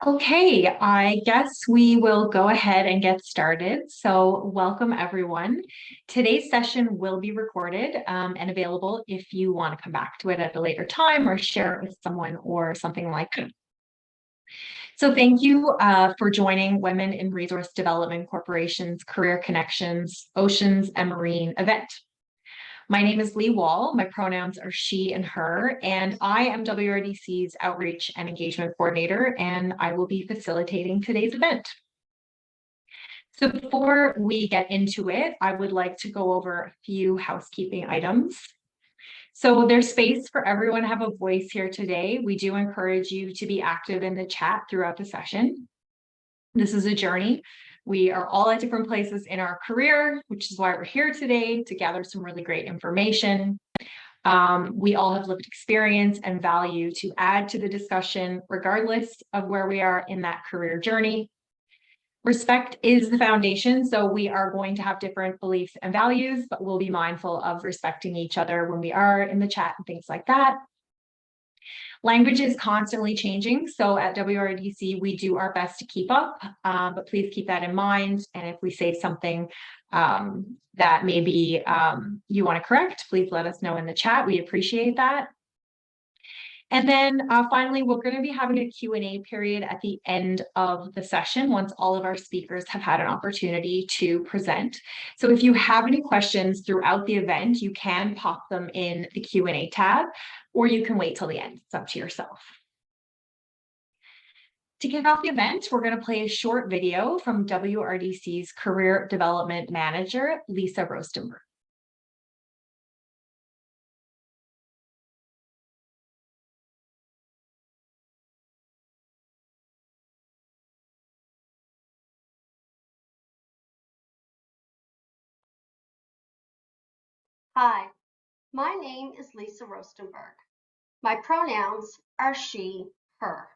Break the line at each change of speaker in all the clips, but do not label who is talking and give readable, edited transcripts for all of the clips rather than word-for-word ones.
Okay, I guess we will go ahead and get started. So, welcome everyone. Today's session will be recorded and available if you want to come back to it at a later time or share it with someone or something like that. So, thank you for joining Women in Resource Development Corporation's Career Connections Oceans and Marine event. My name is Leigh Wall. My pronouns are she and her, and I am WRDC's Outreach and Engagement Coordinator, and I will be facilitating today's event. So before we get into it, I would like to go over a few housekeeping items. So there's space for everyone to have a voice here today. We do encourage you to be active in the chat throughout the session. This is a journey. We are all at different places in our career, which is why we're here today to gather some really great information. We all have lived experience and value to add to the discussion, regardless of where we are in that career journey. Respect is the foundation, so we are going to have different beliefs and values, but we'll be mindful of respecting each other when we are in the chat and things like that. Language is constantly changing, so at WRDC, we do our best to keep up, but please keep that in mind. And if we say something that maybe you want to correct, please let us know in the chat. We appreciate that. And then finally, we're going to be having a Q&A period at the end of the session once all of our speakers have had an opportunity to present. So if you have any questions throughout the event, you can pop them in the Q&A tab, or you can wait till the end. It's up to yourself. To kick off the event, we're going to play a short video from WRDC's Career Development Manager, Lisa Rostenberg.
Hi, my name is Lisa Rostenberg. My pronouns are she, her.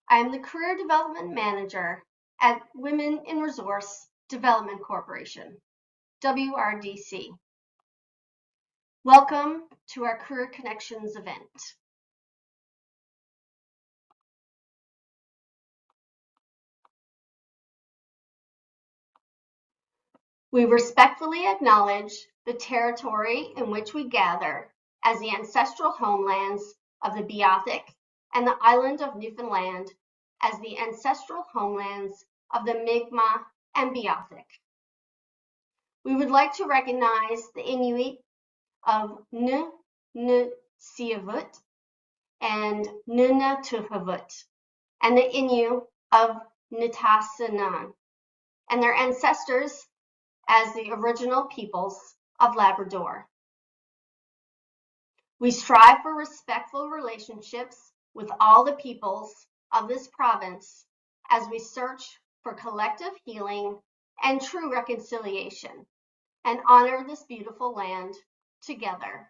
I am the Career Development Manager at Women in Resource Development Corporation, WRDC. Welcome to our Career Connections event. We respectfully acknowledge the territory in which we gather as the ancestral homelands of the Beothuk and the island of Newfoundland as the ancestral homelands of the Mi'kmaq and Beothuk. We would like to recognize the Inuit of Nunavut and Nunatuhavut and the Innu of Nitassinan and their ancestors as the original peoples of Labrador. We strive for respectful relationships with all the peoples of this province as we search for collective healing and true reconciliation and honor this beautiful land together.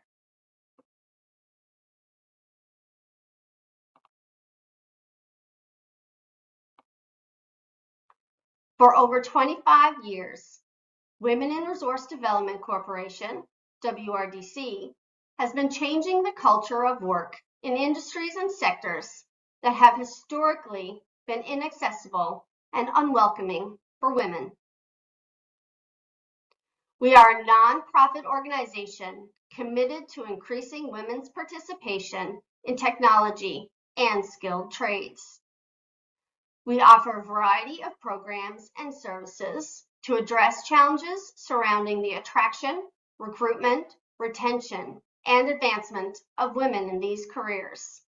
For over 25 years, Women in Resource Development Corporation, WRDC, has been changing the culture of work in industries and sectors that have historically been inaccessible and unwelcoming for women. We are a nonprofit organization committed to increasing women's participation in technology and skilled trades. We offer a variety of programs and services to address challenges surrounding the attraction, recruitment, retention, and advancement of women in these careers.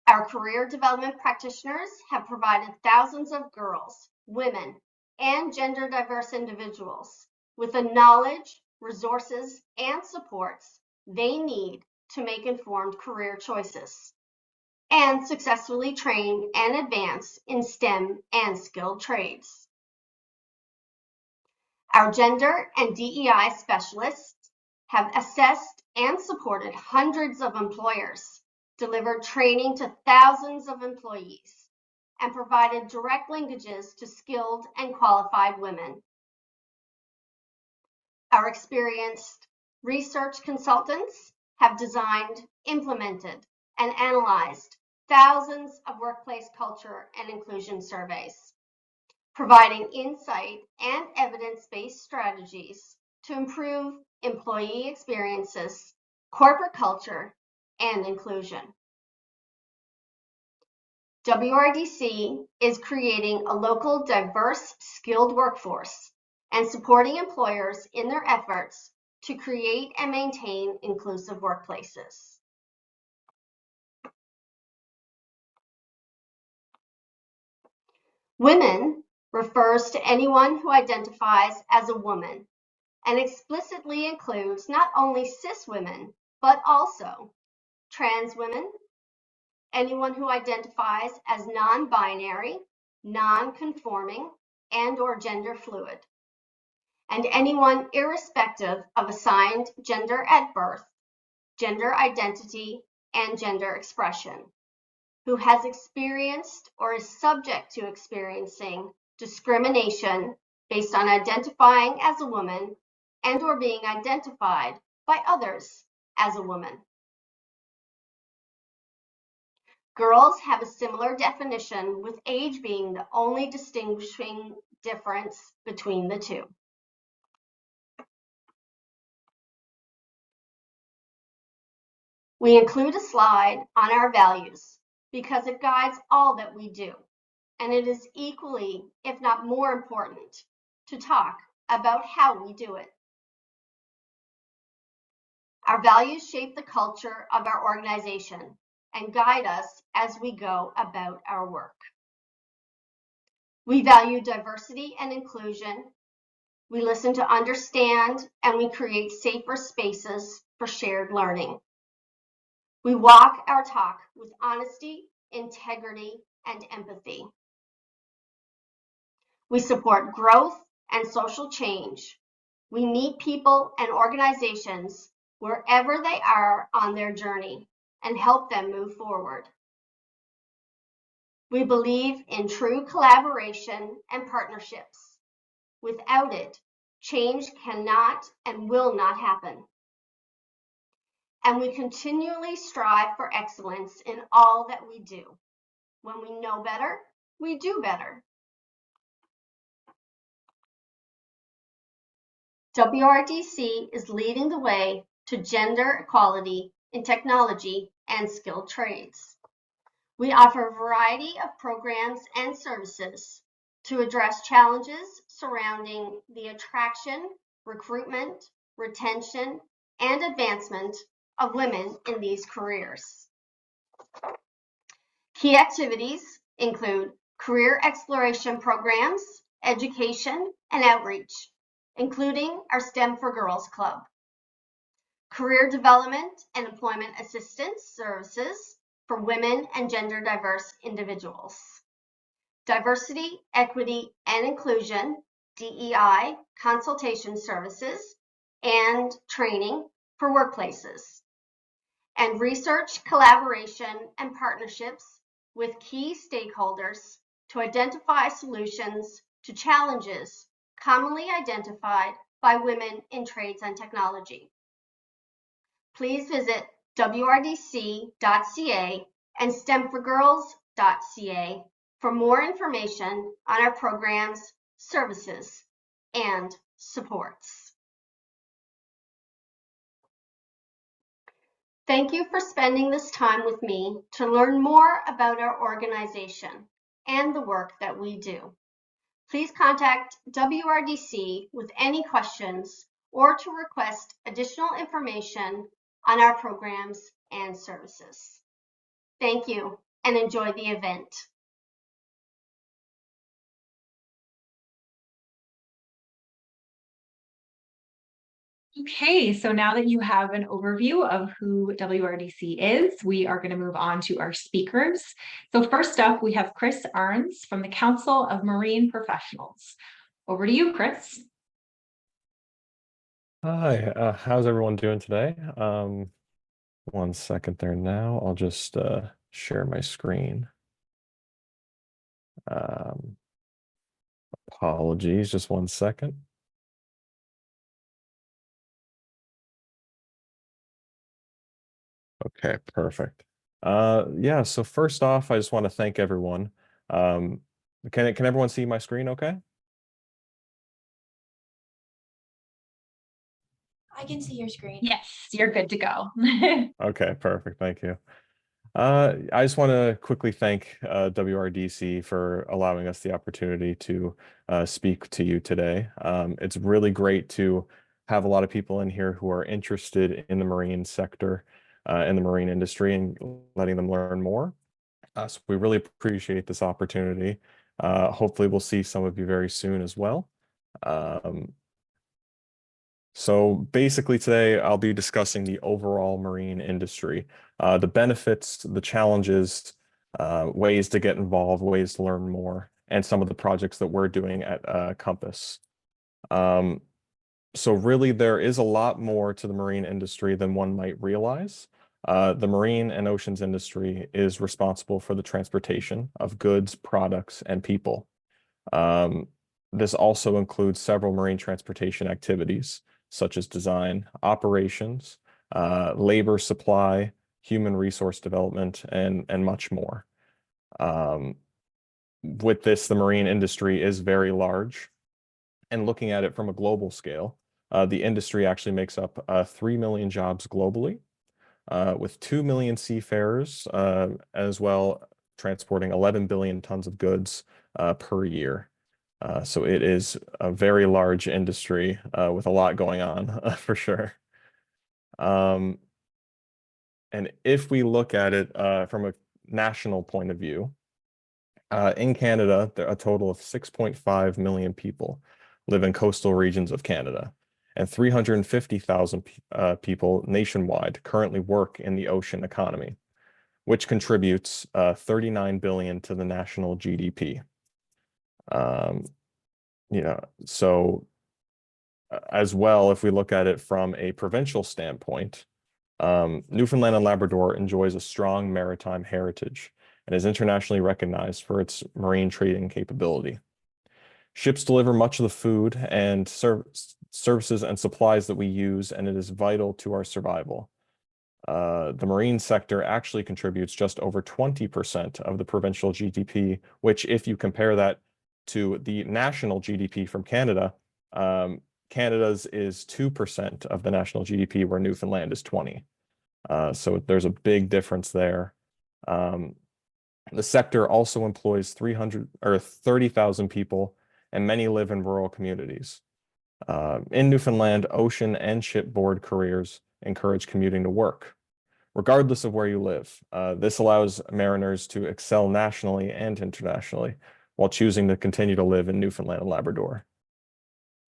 Our career development practitioners have provided thousands of girls, women, and gender diverse individuals with the knowledge, resources, and supports they need to make informed career choices and successfully train and advance in STEM and skilled trades. Our gender and DEI specialists have assessed and supported hundreds of employers, delivered training to thousands of employees, and provided direct linkages to skilled and qualified women. Our experienced research consultants have designed, implemented, and analyzed thousands of workplace culture and inclusion surveys, providing insight and evidence-based strategies to improve employee experiences, corporate culture, and inclusion. WRDC is creating a local, diverse, skilled workforce and supporting employers in their efforts to create and maintain inclusive workplaces. Women refers to anyone who identifies as a woman and explicitly includes not only cis women, but also trans women, anyone who identifies as non-binary, non-conforming, and/or gender fluid, and anyone irrespective of assigned gender at birth, gender identity, and gender expression, who has experienced or is subject to experiencing discrimination based on identifying as a woman and/or being identified by others as a woman. Girls have a similar definition, with age being the only distinguishing difference between the two. We include a slide on our values because it guides all that we do, and it is equally, if not more important, to talk about how we do it. Our values shape the culture of our organization and guide us as we go about our work. We value diversity and inclusion. We listen to understand, and we create safer spaces for shared learning. We walk our talk with honesty, integrity, and empathy. We support growth and social change. We meet people and organizations wherever they are on their journey and help them move forward. We believe in true collaboration and partnerships. Without it, change cannot and will not happen. And we continually strive for excellence in all that we do. When we know better, we do better. WRDC is leading the way to gender equality in technology and skilled trades. We offer a variety of programs and services to address challenges surrounding the attraction, recruitment, retention, and advancement of women in these careers. Key activities include career exploration programs, education, and outreach, including our STEM for Girls Club, career development and employment assistance services for women and gender diverse individuals, diversity, equity, and inclusion, DEI, consultation services, and training for workplaces, and research, collaboration, and partnerships with key stakeholders to identify solutions to challenges commonly identified by women in trades and technology. Please visit WRDC.ca and STEMforGirls.ca for more information on our programs, services, and supports. Thank you for spending this time with me to learn more about our organization and the work that we do. Please contact WRDC with any questions or to request additional information on our programs and services. Thank you and enjoy the event.
Okay, so now that you have an overview of who WRDC is, we are going to move on to our speakers. So first up, we have Chris Arns from the Council of Marine Professionals. Over to you, Chris.
Hi, how's everyone doing today? 1 second there now. I'll just share my screen. Apologies, just 1 second. Okay, perfect. Yeah, so first off, I just want to thank everyone. Um, can everyone see my screen okay?
I can see your screen.
Yes, you're good to go.
Okay, perfect. Thank you. I just want to quickly thank WRDC for allowing us the opportunity to speak to you today. It's really great to have a lot of people in here who are interested in the marine sector, in the marine industry, and letting them learn more. So we really appreciate this opportunity. Hopefully, we'll see some of you very soon as well. So basically today I'll be discussing the overall marine industry, the benefits, the challenges, ways to get involved, ways to learn more, and some of the projects that we're doing at Compass. So really there is a lot more to the marine industry than one might realize. The marine and oceans industry is responsible for the transportation of goods, products, and people. This also includes several marine transportation activities, such as design, operations, labor supply, human resource development, and much more. With this, the marine industry is very large. And looking at it from a global scale, the industry actually makes up 3 million jobs globally, with 2 million seafarers, as well transporting 11 billion tons of goods per year. So it is a very large industry with a lot going on for sure. And if we look at it from a national point of view, in Canada, a total of 6.5 million people live in coastal regions of Canada, and 350,000 people nationwide currently work in the ocean economy, which contributes 39 billion to the national GDP. So as well, if we look at it from a provincial standpoint, Newfoundland and Labrador enjoys a strong maritime heritage and is internationally recognized for its marine trading capability. Ships deliver much of the food and services and supplies that we use, and it is vital to our survival. The marine sector actually contributes just over 20% of the provincial GDP, which if you compare that to the national GDP from Canada, Canada's is 2% of the national GDP, where Newfoundland is 20. So there's a big difference there. The sector also employs 30,000 people, and many live in rural communities. In Newfoundland, ocean and shipboard careers encourage commuting to work, regardless of where you live. This allows mariners to excel nationally and internationally while choosing to continue to live in Newfoundland and Labrador.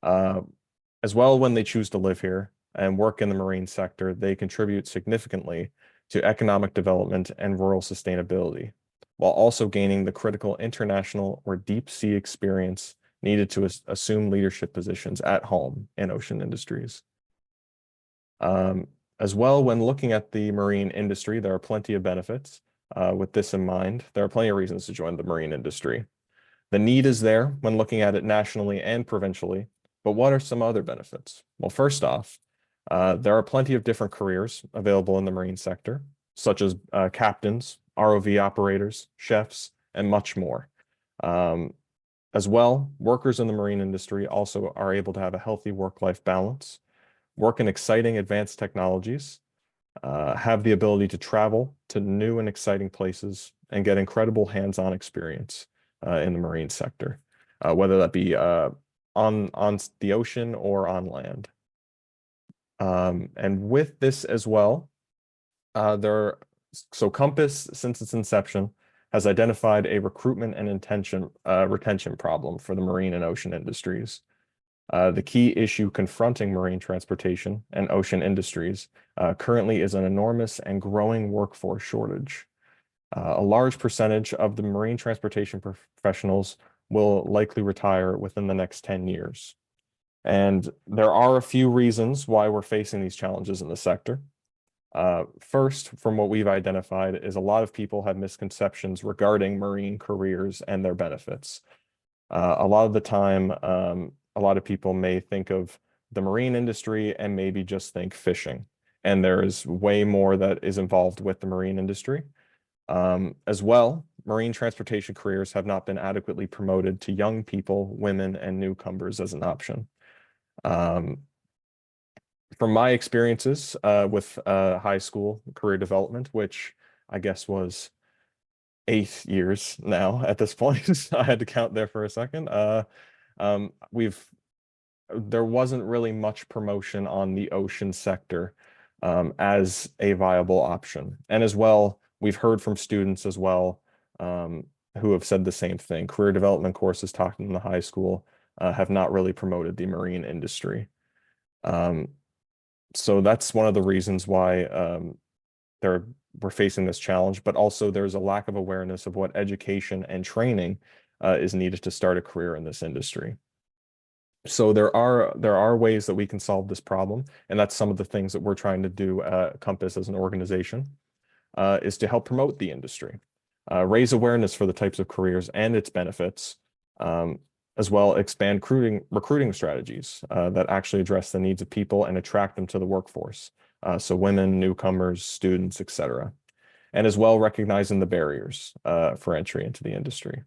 As well, when they choose to live here and work in the marine sector, they contribute significantly to economic development and rural sustainability, while also gaining the critical international or deep sea experience needed to assume leadership positions at home in ocean industries. As well, when looking at the marine industry, there are plenty of benefits. With this in mind, there are plenty of reasons to join the marine industry. The need is there when looking at it nationally and provincially, but what are some other benefits? Well, first off, there are plenty of different careers available in the marine sector, such as captains, ROV operators, chefs, and much more. As well, workers in the marine industry also are able to have a healthy work-life balance, work in exciting advanced technologies, have the ability to travel to new and exciting places, and get incredible hands-on experience in the marine sector, whether that be on the ocean or on land. And with this as well, so Compass, since its inception, has identified a recruitment and retention problem for the marine and ocean industries. The key issue confronting marine transportation and ocean industries currently is an enormous and growing workforce shortage. A large percentage of the marine transportation professionals will likely retire within the next 10 years. And there are a few reasons why we're facing these challenges in the sector. First, from what we've identified, is a lot of people have misconceptions regarding marine careers and their benefits. A lot of the time, a lot of people may think of the marine industry and maybe just think fishing. And there is way more that is involved with the marine industry. As well, marine transportation careers have not been adequately promoted to young people, women, and newcomers as an option. From my experiences with high school career development, which I guess was 8 years now at this point, I had to count there for a second. There wasn't really much promotion on the ocean sector as a viable option. And as well, we've heard from students as well who have said the same thing. Career development courses taught in the high school have not really promoted the marine industry. So that's one of the reasons why we're facing this challenge, but also there's a lack of awareness of what education and training is needed to start a career in this industry. So there are ways that we can solve this problem, and that's some of the things that we're trying to do at Compass as an organization, is to help promote the industry, raise awareness for the types of careers and its benefits, as well expand recruiting strategies that actually address the needs of people and attract them to the workforce. So women, newcomers, students, etc. And as well recognizing the barriers for entry into the industry.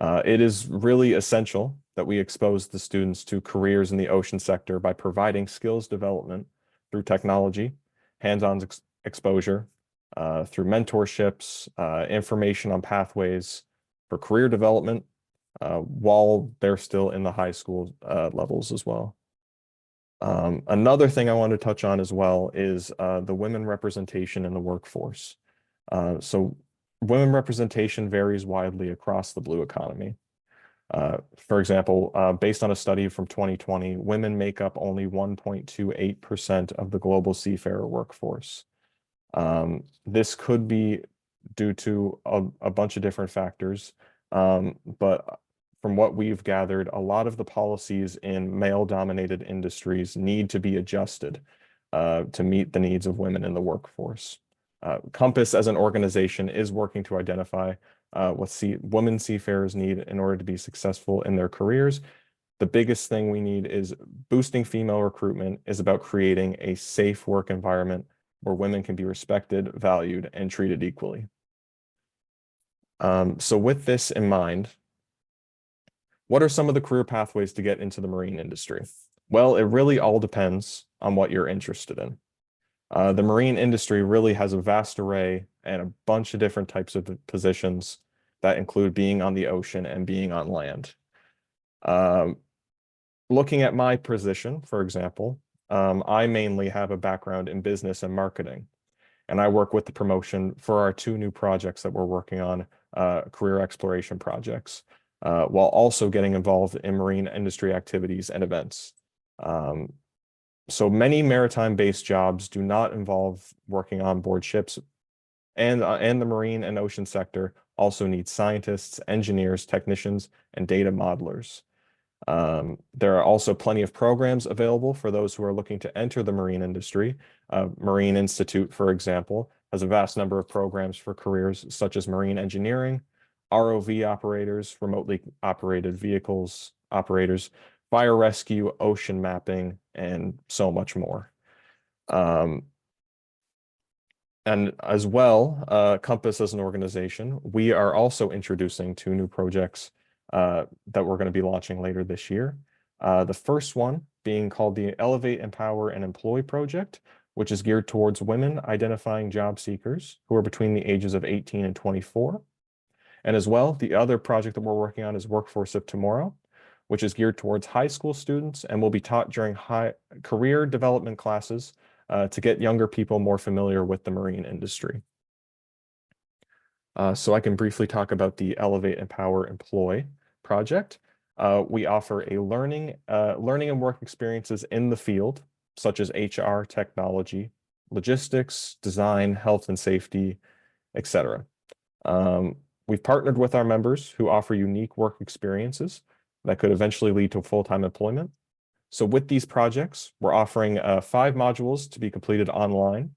It is really essential that we expose the students to careers in the ocean sector by providing skills development through technology, hands-on exposure, through mentorships, information on pathways for career development while they're still in the high school levels as well. Another thing I want to touch on as well is the women representation in the workforce. So women representation varies widely across the blue economy. For example, based on a study from 2020, women make up only 1.28% of the global seafarer workforce. This could be due to a bunch of different factors, but from what we've gathered, a lot of the policies in male-dominated industries need to be adjusted to meet the needs of women in the workforce. Compass as an organization is working to identify what women seafarers need in order to be successful in their careers. The biggest thing we need is boosting female recruitment is about creating a safe work environment where women can be respected, valued, and treated equally. So with this in mind, what are some of the career pathways to get into the marine industry? Well, it really all depends on what you're interested in. The marine industry really has a vast array and a bunch of different types of positions that include being on the ocean and being on land. Looking at my position, for example, I mainly have a background in business and marketing, and I work with the promotion for our 2 new projects that we're working on, career exploration projects, while also getting involved in marine industry activities and events. So many maritime-based jobs do not involve working on board ships, and the marine and ocean sector also needs scientists, engineers, technicians, and data modelers. There are also plenty of programs available for those who are looking to enter the marine industry. Marine Institute, for example, has a vast number of programs for careers such as marine engineering, ROV operators, remotely operated vehicles operators, fire rescue, ocean mapping, and so much more. And as well, Compass as an organization, we are also introducing 2 new projects that we're going to be launching later this year. The first one being called the Elevate, Empower, and Employ project, which is geared towards women identifying job seekers who are between the ages of 18 and 24. And as well, the other project that we're working on is Workforce of Tomorrow, which is geared towards high school students and will be taught during career development classes to get younger people more familiar with the marine industry. So I can briefly talk about the Elevate, Empower, Employ project. We offer a learning and work experiences in the field, such as HR, technology, logistics, design, health and safety, etc. We've partnered with our members who offer unique work experiences that could eventually lead to full-time employment. So with these projects, we're offering 5 modules to be completed online.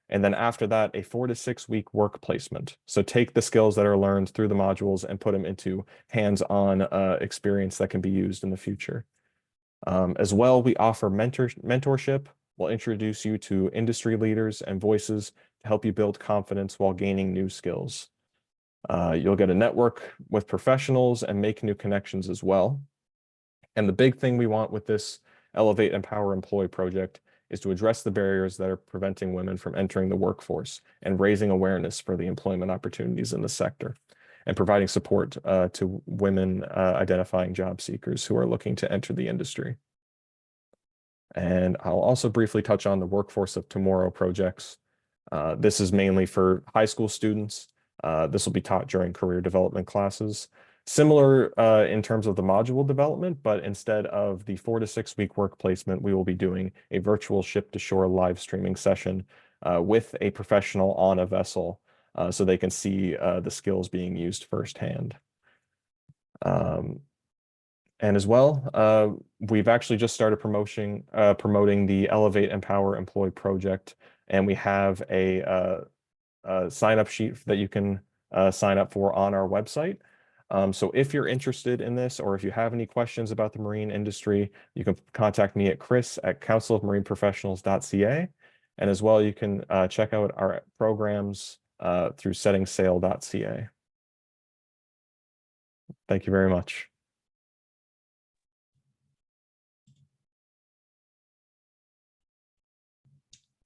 And then after that, a 4 to 6 week work placement. So take the skills that are learned through the modules and put them into hands-on experience that can be used in the future. As well, we offer mentorship, We'll introduce you to industry leaders and voices to help you build confidence while gaining new skills. You'll get a network with professionals and make new connections as well. And the big thing we want with this Elevate, Empower, Employ project is to address the barriers that are preventing women from entering the workforce and raising awareness for the employment opportunities in the sector, and providing support to women identifying job seekers who are looking to enter the industry. And I'll also briefly touch on the Workforce of Tomorrow projects. This is mainly for high school students. This will be taught during career development classes. Similar in terms of the module development, but instead of the 4 to 6 week work placement, we will be doing a virtual ship to shore live streaming session with a professional on a vessel so they can see the skills being used firsthand. And as well, we've actually just started promoting the Elevate, Empower, Employ project, and we have a sign-up sheet that you can sign up for on our website. So if you're interested in this, or if you have any questions about the marine industry, you can contact me at chris@councilofmarineprofessionals.ca. And as well, you can check out our programs through settingsail.ca. Thank you very much.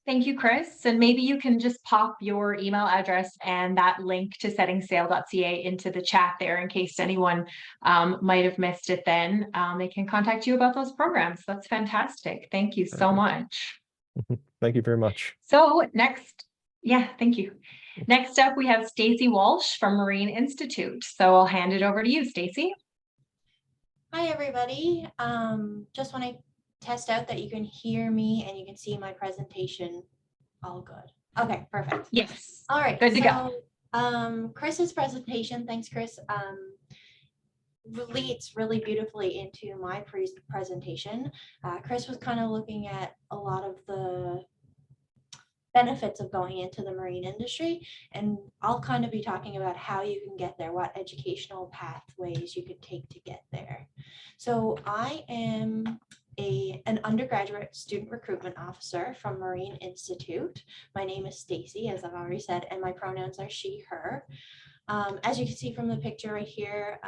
Thank you, Chris. And maybe you can just pop your email address and that link to settingsail.ca into the chat there in case anyone might have missed it then. They can contact you about those programs. That's fantastic. Thank you so much.
Thank you very much.
So next, thank you. Next up, we have Stacey Walsh from Marine Institute. So I'll hand it over to you, Stacey.
Hi, everybody. Just want to test out that you can hear me and you can see my presentation. All good. Okay, perfect.
Yes.
All right.
Good to go.
Chris's presentation, thanks, Chris, leads really beautifully into my presentation. Chris was kind of looking at a lot of the benefits of going into the marine industry, and I'll kind of be talking about how you can get there, what educational pathways you could take to get there. So I am an undergraduate student recruitment officer from Marine Institute. My name is Stacey, as I've already said, and my pronouns are she, her. As you can see from the picture right here,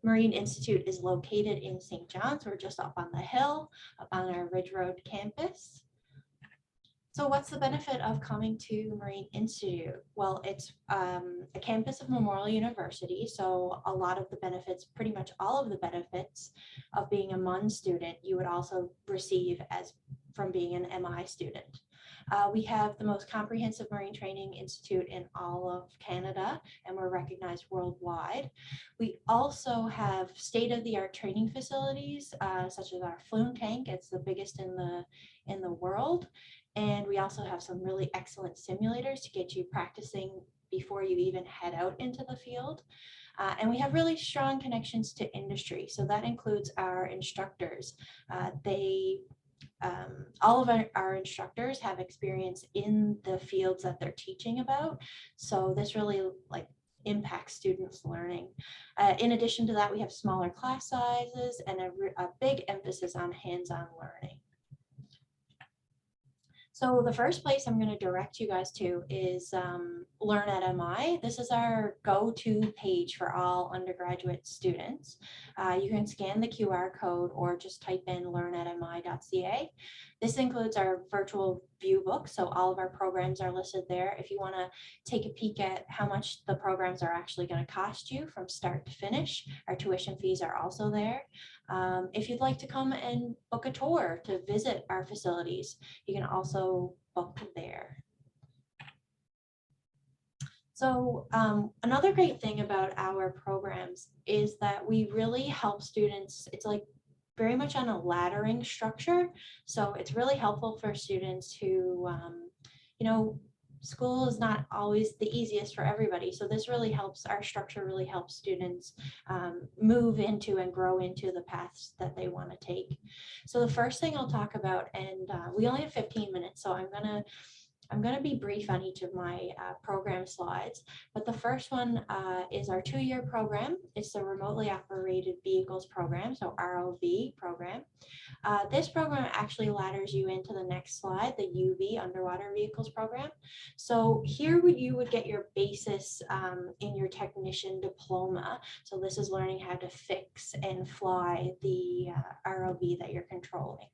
Marine Institute is located in St. John's. We're just up on the hill, up on our Ridge Road campus. So what's the benefit of coming to Marine Institute? Well, it's a campus of Memorial University, so a lot of the benefits, pretty much all of the benefits of being a MUN student, you would also receive as from being an MI student. We have the most comprehensive marine training institute in all of Canada, and we're recognized worldwide. We also have state-of-the-art training facilities, such as our flume tank. It's the biggest in the world. And we also have some really excellent simulators to get you practicing before you even head out into the field. And we have really strong connections to industry. So that includes our instructors. All of our instructors have experience in the fields that they're teaching about. So this really impacts students' learning. In addition to that, we have smaller class sizes and a big emphasis on hands-on learning. So the first place I'm going to direct you guys to is Learn at MI. This is our go-to page for all undergraduate students. You can scan the QR code or just type in learnatmi.ca. This includes our virtual view book, so all of our programs are listed there. If you want to take a peek at how much the programs are actually going to cost you from start to finish, our tuition fees are also there. If you'd like to come and book a tour to visit our facilities, you can also book there. So another great thing about our programs is that we really help students. It's like very much on a laddering structure. So it's really helpful for students who, school is not always the easiest for everybody. So this really helps, our structure really helps students move into and grow into the paths that they want to take. So the first thing I'll talk about, and we only have 15 minutes, so I'm going to I'm going to be brief on each of my program slides, but the first one is our 2-year program. It's the Remotely Operated Vehicles Program, so ROV program. This program actually ladders you into the next slide, the UV Underwater Vehicles Program. So here you would get your basis in your technician diploma. So this is learning how to fix and fly the ROV that you're controlling.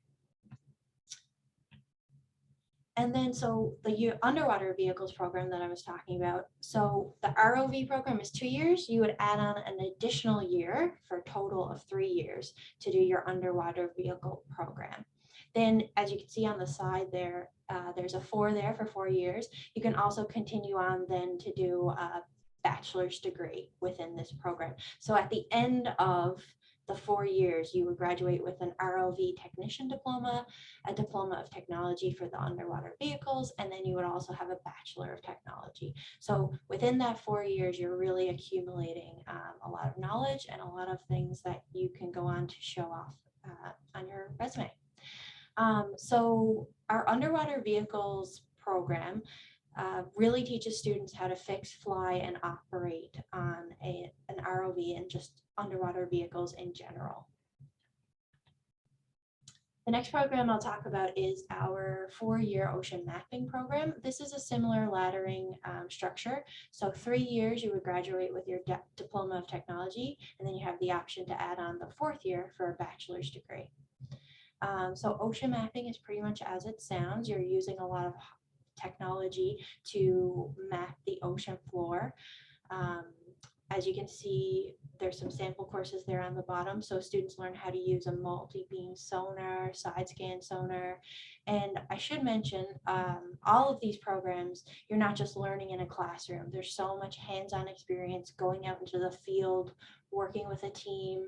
And then so the underwater vehicles program that I was talking about, so the ROV program is 2 years. You would add on an additional year for a total of 3 years to do your underwater vehicle program. Then as you can see on the side there, there's a 4 there for 4 years. You can also continue on then to do a bachelor's degree within this program. So at the end of the 4 years, you would graduate with an ROV technician diploma, a diploma of technology for the underwater vehicles, and then you would also have a bachelor of technology. So within that 4 years, you're really accumulating a lot of knowledge and a lot of things that you can go on to show off on your resume. So our underwater vehicles program really teaches students how to fix, fly, and operate on an ROV and just underwater vehicles in general. The next program I'll talk about is our 4-year ocean mapping program. This is a similar laddering structure. So 3 years, you would graduate with your diploma of technology, and then you have the option to add on the 4th year for a bachelor's degree. So ocean mapping is pretty much as it sounds. You're using a lot of technology to map the ocean floor. As you can see, there's some sample courses there on the bottom. So students learn how to use a multi-beam sonar, side scan sonar. And I should mention, all of these programs, you're not just learning in a classroom. There's so much hands-on experience going out into the field, working with a team.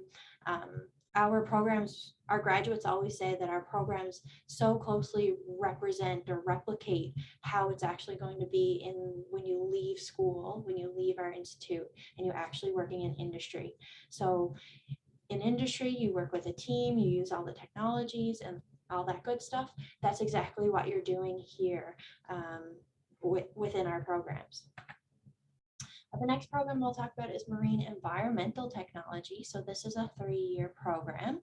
Our programs, our graduates always say that our programs so closely represent or replicate how it's actually going to be when you leave school, when you leave our institute and you're actually working in industry. So in industry, you work with a team, you use all the technologies and all that good stuff. That's exactly what you're doing here within our programs. The next program we'll talk about is Marine Environmental Technology. So this is a 3-year program.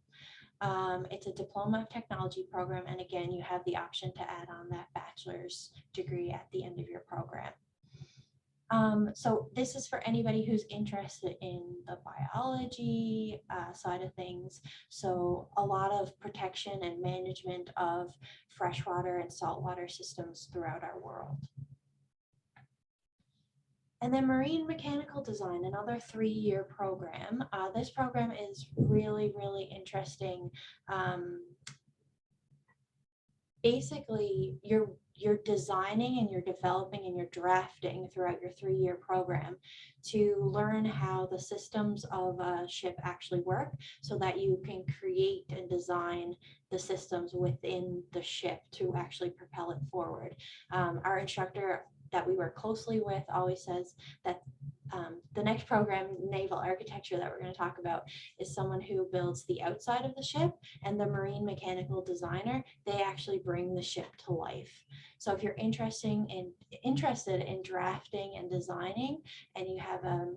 It's a Diploma of Technology program. And again, you have the option to add on that bachelor's degree at the end of your program. So this is for anybody who's interested in the biology side of things. So a lot of protection and management of freshwater and saltwater systems throughout our world. And then Marine Mechanical Design, another 3-year program. This program is really, really interesting. Basically, you're designing and you're developing and you're drafting throughout your 3-year program to learn how the systems of a ship actually work so that you can create and design the systems within the ship to actually propel it forward. Our instructor that we work closely with always says that the next program, Naval Architecture, that we're going to talk about is someone who builds the outside of the ship, and the Marine Mechanical Designer, they actually bring the ship to life. So if you're interested in drafting and designing, and you have an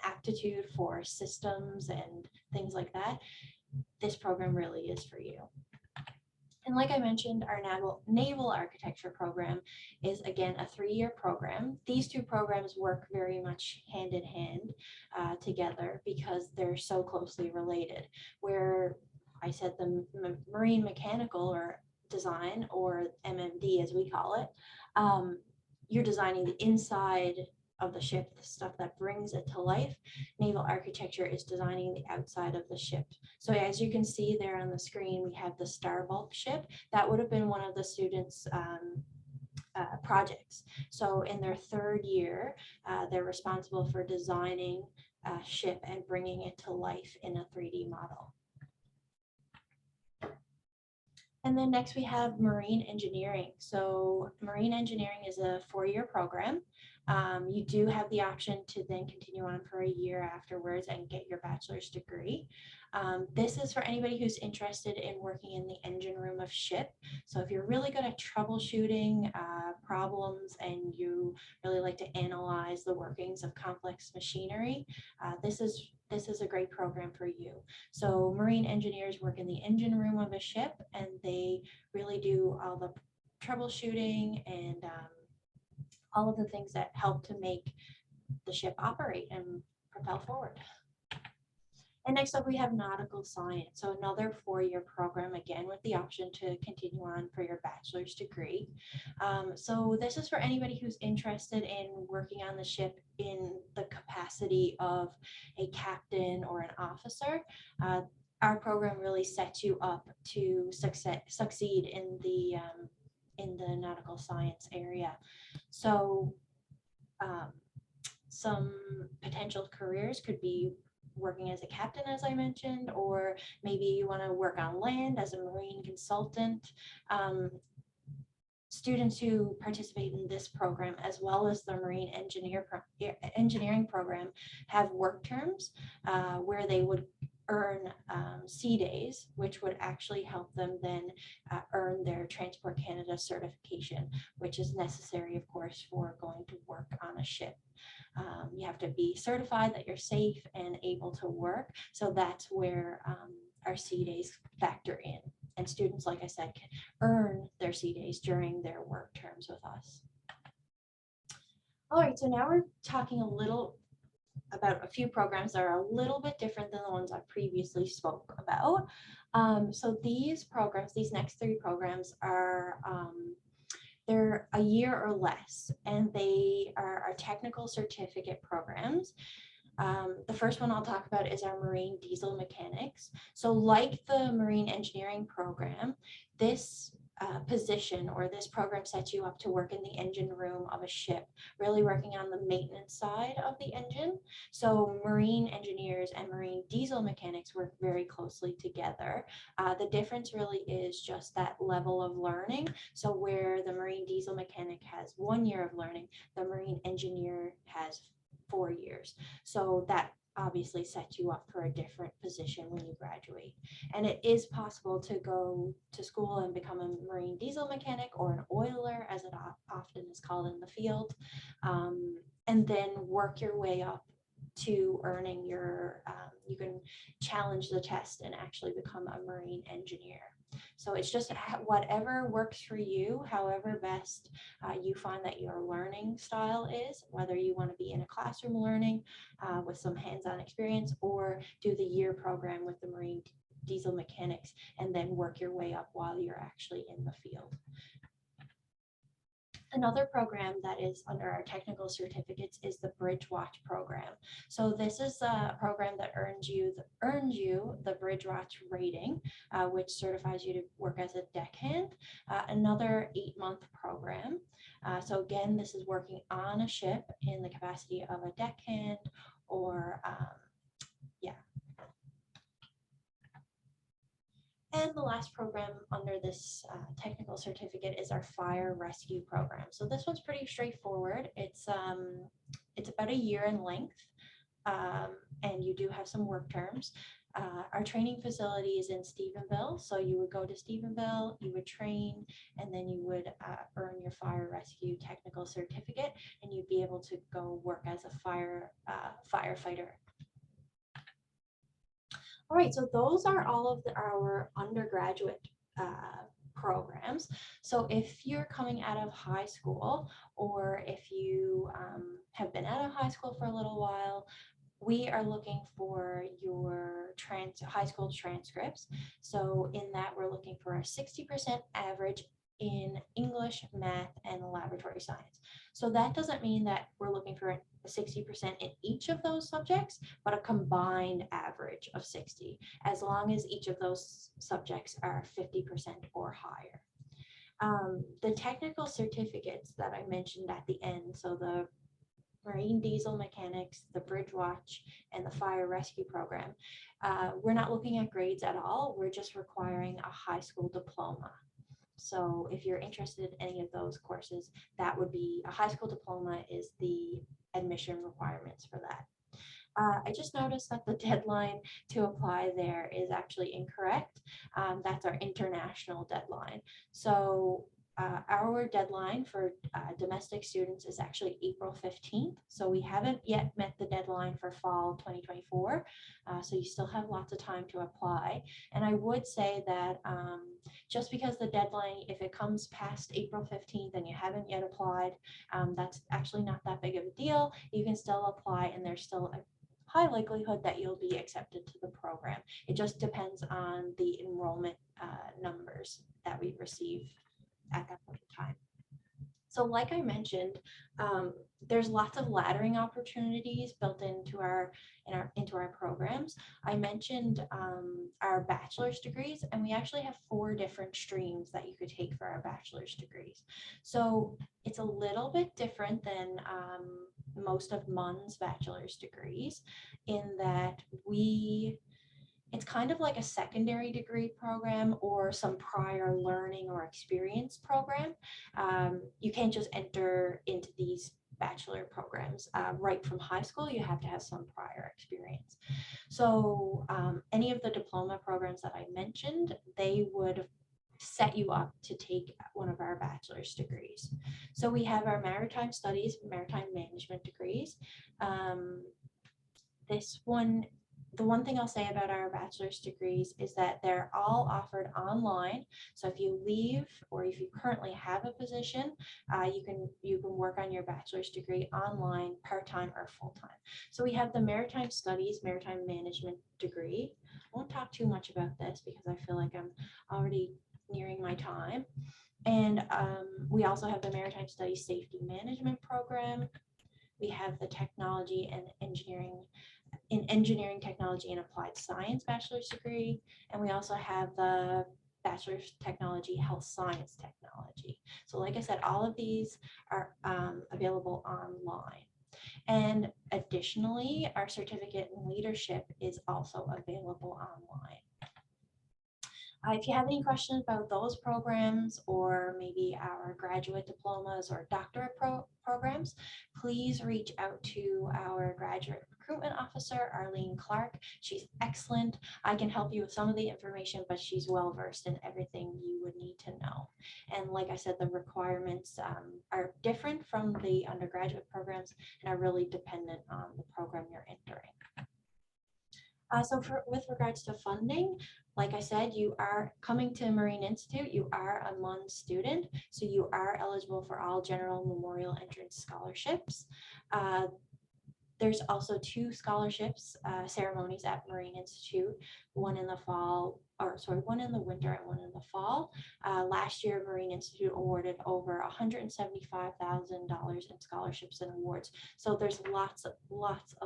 aptitude for systems and things like that, this program really is for you. And like I mentioned, our Naval Architecture program is, again, a 3-year program. These two programs work very much hand in hand together because they're so closely related. Where I said the Marine Mechanical or Design, or MMD as we call it, you're designing the inside of the ship, the stuff that brings it to life. Naval Architecture is designing the outside of the ship. So as you can see there on the screen, we have the Starbulk ship. That would have been one of the students' projects. So in their 3rd year, they're responsible for designing a ship and bringing it to life in a 3D model. And then next we have Marine Engineering. So Marine Engineering is a 4-year program. You do have the option to then continue on for a year afterwards and get your bachelor's degree. This is for anybody who's interested in working in the engine room of ship. So if you're really good at troubleshooting problems and you really like to analyze the workings of complex machinery, this is a great program for you. So marine engineers work in the engine room of a ship, and they really do all the troubleshooting and all of the things that help to make the ship operate and propel forward. And next up, we have nautical science. So another 4-year program, again, with the option to continue on for your bachelor's degree. So this is for anybody who's interested in working on the ship in the capacity of a captain or an officer. Our program really sets you up to succeed in the nautical science area. So some potential careers could be working as a captain, as I mentioned, or maybe you want to work on land as a marine consultant. Students who participate in this program, as well as the marine engineering program, have work terms where they would earn sea days, which would actually help them then earn their Transport Canada certification, which is necessary, of course, for going to work on a ship. You have to be certified that you're safe and able to work. So that's where our sea days factor in. And students, like I said, can earn their sea days during their work terms with us. All right, so now we're talking a little about a few programs that are a little bit different than the ones I previously spoke about. So these programs, these next 3 programs are they're a year or less, and they are our technical certificate programs. The first one I'll talk about is our marine diesel mechanics. So like the marine engineering program, this position or this program sets you up to work in the engine room of a ship, really working on the maintenance side of the engine. So marine engineers and marine diesel mechanics work very closely together. The difference really is just that level of learning. So where the marine diesel mechanic has 1 year of learning, the marine engineer has 4 years. So that obviously sets you up for a different position when you graduate. And it is possible to go to school and become a marine diesel mechanic, or an oiler, as it often is called in the field, and then work your way up to earning your, you can challenge the test and actually become a marine engineer. So it's just whatever works for you, however best you find that your learning style is, whether you want to be in a classroom learning with some hands-on experience, or do the year program with the marine diesel mechanics and then work your way up while you're actually in the field. Another program that is under our technical certificates is the Bridge Watch program. So this is a program that earns you the Bridge Watch rating, which certifies you to work as a deckhand. Another 8-month program. So again, this is working on a ship in the capacity of a deckhand, or And the last program under this technical certificate is our fire rescue program. So this one's pretty straightforward. It's about a year in length, and you do have some work terms. Our training facility is in Stephenville. So you would go to Stephenville, you would train, and then you would earn your fire rescue technical certificate, and you'd be able to go work as a firefighter. All right, so those are all of our undergraduate programs. So if you're coming out of high school, or if you have been out of high school for a little while, we are looking for your high school transcripts. So in that, we're looking for a 60% average in English, math, and laboratory science. So that doesn't mean that we're looking for a 60% in each of those subjects, but a combined average of 60, as long as each of those subjects are 50% or higher. The technical certificates that I mentioned at the end, so the marine diesel mechanics, the Bridge Watch, and the fire rescue program, we're not looking at grades at all. We're just requiring a high school diploma. So if you're interested in any of those courses, that would be a high school diploma is the admission requirements for that. I just noticed that the deadline to apply there is actually incorrect. That's our international deadline. So our deadline for domestic students is actually April 15th. So we haven't yet met the deadline for fall 2024. So you still have lots of time to apply. And I would say that just because the deadline, if it comes past April 15th and you haven't yet applied, that's actually not that big of a deal. You can still apply and there's still a high likelihood that you'll be accepted to the program. It just depends on the enrollment numbers that we receive at that point in time. So like I mentioned, there's lots of laddering opportunities built into our programs. I mentioned our bachelor's degrees, and we actually have 4 different streams that you could take for our bachelor's degrees. So it's a little bit different than most of MUN's bachelor's degrees in that it's kind of like a secondary degree program or some prior learning or experience program. You can't just enter into these bachelor programs right from high school. You have to have some prior experience. So any of the diploma programs that I mentioned, they would set you up to take one of our bachelor's degrees. So we have our maritime studies, maritime management degrees. The one thing I'll say about our bachelor's degrees is that they're all offered online. So if you leave or if you currently have a position, you can work on your bachelor's degree online, part-time or full-time. So we have the maritime studies, maritime management degree. I won't talk too much about this because I feel like I'm already nearing my time. And we also have the maritime studies safety management program. We have the technology and engineering technology and applied science bachelor's degree, and we also have the bachelor's technology health science technology. So like I said, all of these are available online, and additionally our certificate in leadership is also available online. If you have any questions about those programs or maybe our graduate diplomas or doctorate programs, please reach out to our graduate recruitment officer, Arlene Clark. She's excellent. I can help you with some of the information, but she's well versed in everything you would need to know. And like I said, the requirements are different from the undergraduate programs and are really dependent on the program you're entering. With regards to funding, like I said, you are coming to Marine Institute, you are a MUN student, so you are eligible for all general memorial entrance scholarships. There's also 2 scholarships ceremonies at Marine Institute, one in the winter and one in the fall. Last year, Marine Institute awarded over $175,000 in scholarships and awards. So there's lots of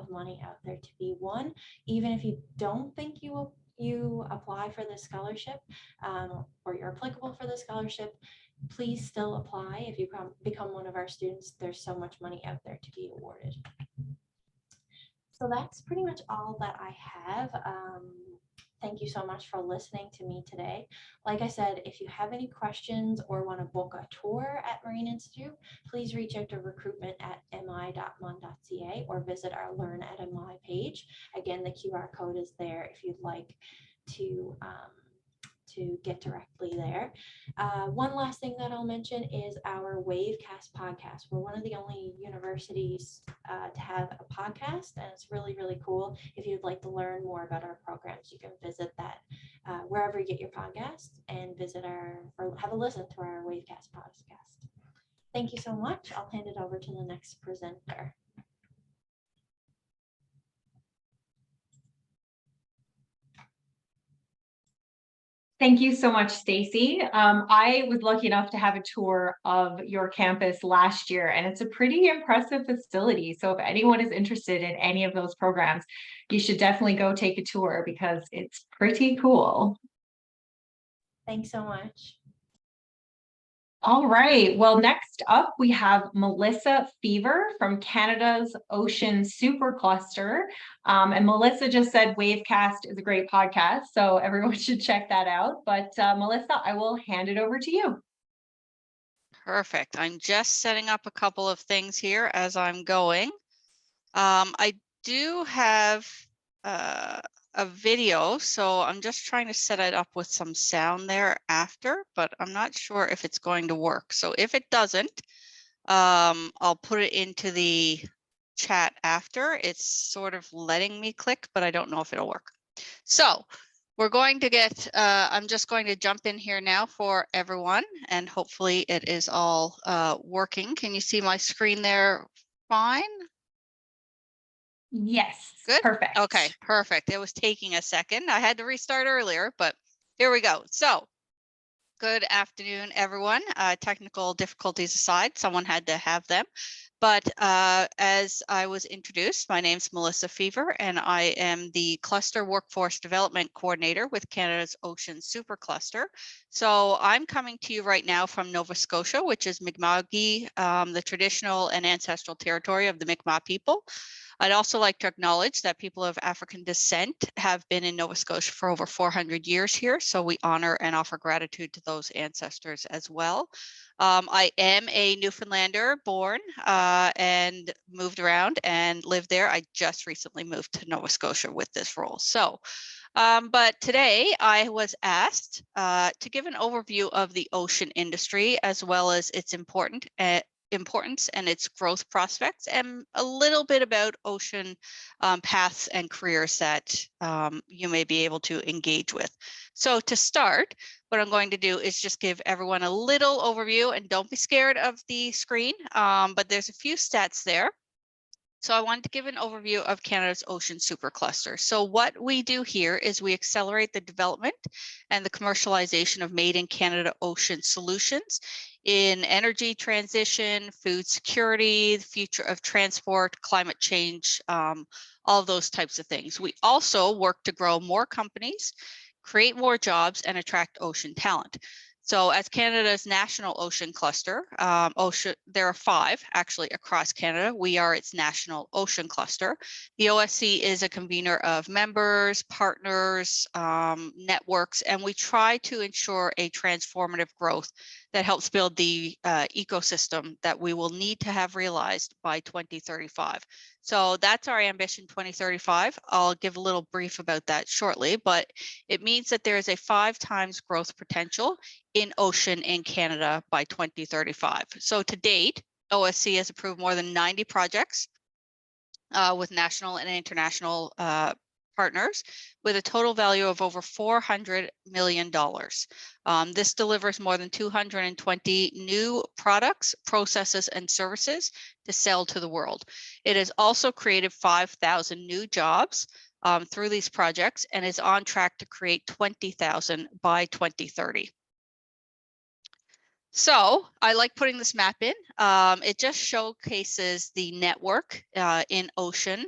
money out there to be won. Even if you don't think you apply for this scholarship or you're applicable for the scholarship, please still apply. If you become one of our students, there's so much money out there to be awarded. So that's pretty much all that I have. Thank you so much for listening to me today. Like I said, if you have any questions or want to book a tour at Marine Institute, please reach out to recruitment@mi.mun.ca or visit our Learn at MI page. Again, the QR code is there if you'd like to get directly there. One last thing that I'll mention is our Wavecast podcast. We're one of the only universities to have a podcast, and it's really, really cool. If you'd like to learn more about our programs, you can visit that wherever you get your podcasts and or have a listen to our Wavecast podcast. Thank you so much. I'll hand it over to the next presenter.
Thank you so much, Stacey. I was lucky enough to have a tour of your campus last year, and it's a pretty impressive facility. So if anyone is interested in any of those programs, you should definitely go take a tour because it's pretty cool.
Thanks so much.
All right. Well, next up, we have Melissa Feaver from Canada's Ocean Supercluster. And Melissa just said Wavecast is a great podcast, so everyone should check that out. But Melissa, I will hand it over to you.
Perfect. I'm just setting up a couple of things here as I'm going. I do have a video, so I'm just trying to set it up with some sound there after, but I'm not sure if it's going to work. So if it doesn't, I'll put it into the chat after. It's sort of letting me click, but I don't know if it'll work. So we're going to get, I'm just going to jump in here now for everyone, and hopefully it is all working. Can you see my screen there fine?
Yes.
Good.
Perfect.
Okay, perfect. It was taking a second. I had to restart earlier, but here we go. So good afternoon, everyone. Technical difficulties aside, someone had to have them. But as I was introduced, my name's Melissa Feaver, and I am the Cluster Workforce Development Coordinator with Canada's Ocean Supercluster. So I'm coming to you right now from Nova Scotia, which is Mi'kma'ki, the traditional and ancestral territory of the Mi'kmaq people. I'd also like to acknowledge that people of African descent have been in Nova Scotia for over 400 years here, so we honor and offer gratitude to those ancestors as well. I am a Newfoundlander born and moved around and lived there. I just recently moved to Nova Scotia with this role. So, but today I was asked to give an overview of the ocean industry as well as its importance and its growth prospects, and a little bit about ocean paths and careers that you may be able to engage with. So to start, what I'm going to do is just give everyone a little overview, and don't be scared of the screen, but there's a few stats there. So I wanted to give an overview of Canada's Ocean Supercluster. So what we do here is we accelerate the development and the commercialization of made in Canada ocean solutions in energy transition, food security, the future of transport, climate change, all those types of things. We also work to grow more companies, create more jobs, and attract ocean talent. So as Canada's national ocean cluster, there are 5 actually across Canada. We are its national ocean cluster. The OSC is a convener of members, partners, networks, and we try to ensure a transformative growth that helps build the ecosystem that we will need to have realized by 2035. So that's our ambition 2035. I'll give a little brief about that shortly, but it means that there is a 5 times growth potential in ocean in Canada by 2035. So to date, OSC has approved more than 90 projects with national and international partners with a total value of over $400 million. This delivers more than 220 new products, processes, and services to sell to the world. It has also created 5,000 new jobs through these projects and is on track to create 20,000 by 2030. So I like putting this map in. It just showcases the network in ocean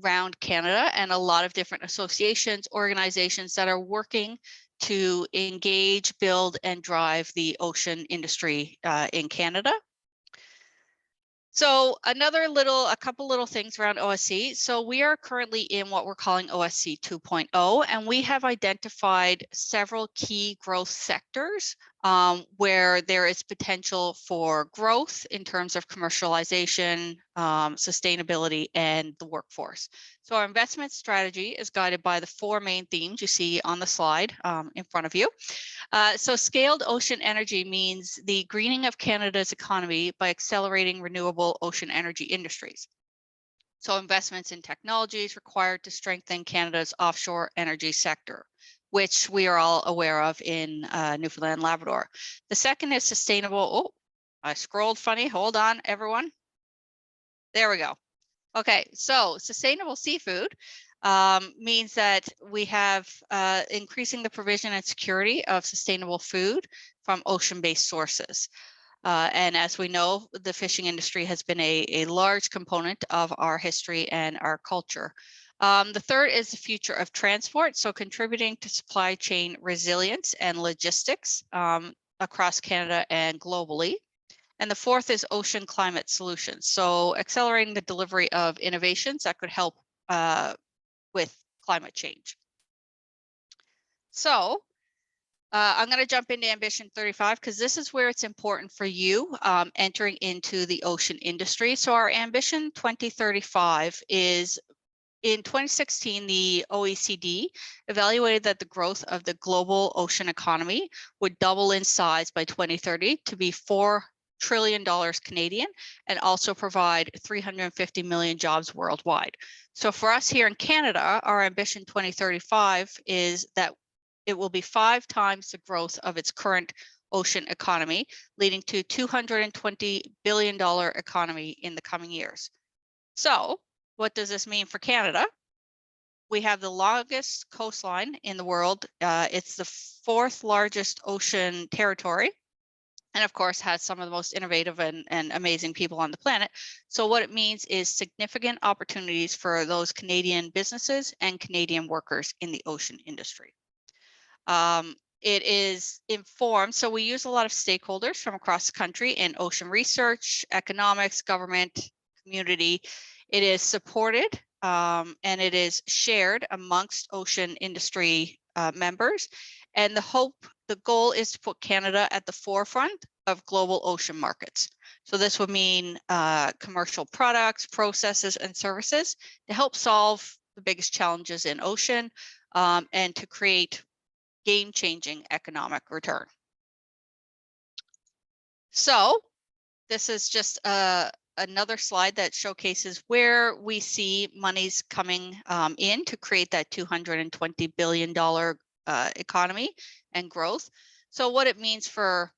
around Canada and a lot of different associations, organizations that are working to engage, build, and drive the ocean industry in Canada. So a couple little things around OSC. So we are currently in what we're calling OSC 2.0, and we have identified several key growth sectors where there is potential for growth in terms of commercialization, sustainability, and the workforce. So our investment strategy is guided by the 4 main themes you see on the slide in front of you. So scaled ocean energy means the greening of Canada's economy by accelerating renewable ocean energy industries. So investments in technologies required to strengthen Canada's offshore energy sector, which we are all aware of in Newfoundland and Labrador. The second is sustainable. Oh, I scrolled funny. Hold on, everyone. There we go. Okay, so sustainable seafood means that we have increasing the provision and security of sustainable food from ocean-based sources. And as we know, the fishing industry has been a large component of our history and our culture. The third is the future of transport, so contributing to supply chain resilience and logistics. across Canada and globally. And the fourth is ocean climate solutions. So accelerating the delivery of innovations that could help with climate change. So I'm going to jump into Ambition 35 because this is where it's important for you entering into the ocean industry. So our Ambition 2035 is, in 2016, the OECD evaluated that the growth of the global ocean economy would double in size by 2030 to be $4 trillion Canadian, and also provide 350 million jobs worldwide. So for us here in Canada, our Ambition 2035 is that it will be 5 times the growth of its current ocean economy, leading to $220 billion economy in the coming years. So what does this mean for Canada? We have the longest coastline in the world. It's the 4th largest ocean territory, and of course has some of the most innovative and amazing people on the planet. So what it means is significant opportunities for those Canadian businesses and Canadian workers in the ocean industry. It is informed, so we use a lot of stakeholders from across the country in ocean research, economics, government, community. It is supported and it is shared amongst ocean industry members. And the goal is to put Canada at the forefront of global ocean markets. So this would mean commercial products, processes, and services to help solve the biggest challenges in ocean and to create game-changing economic return. So this is just another slide that showcases where we see monies coming in to create that $220 billion economy and growth. So what it means for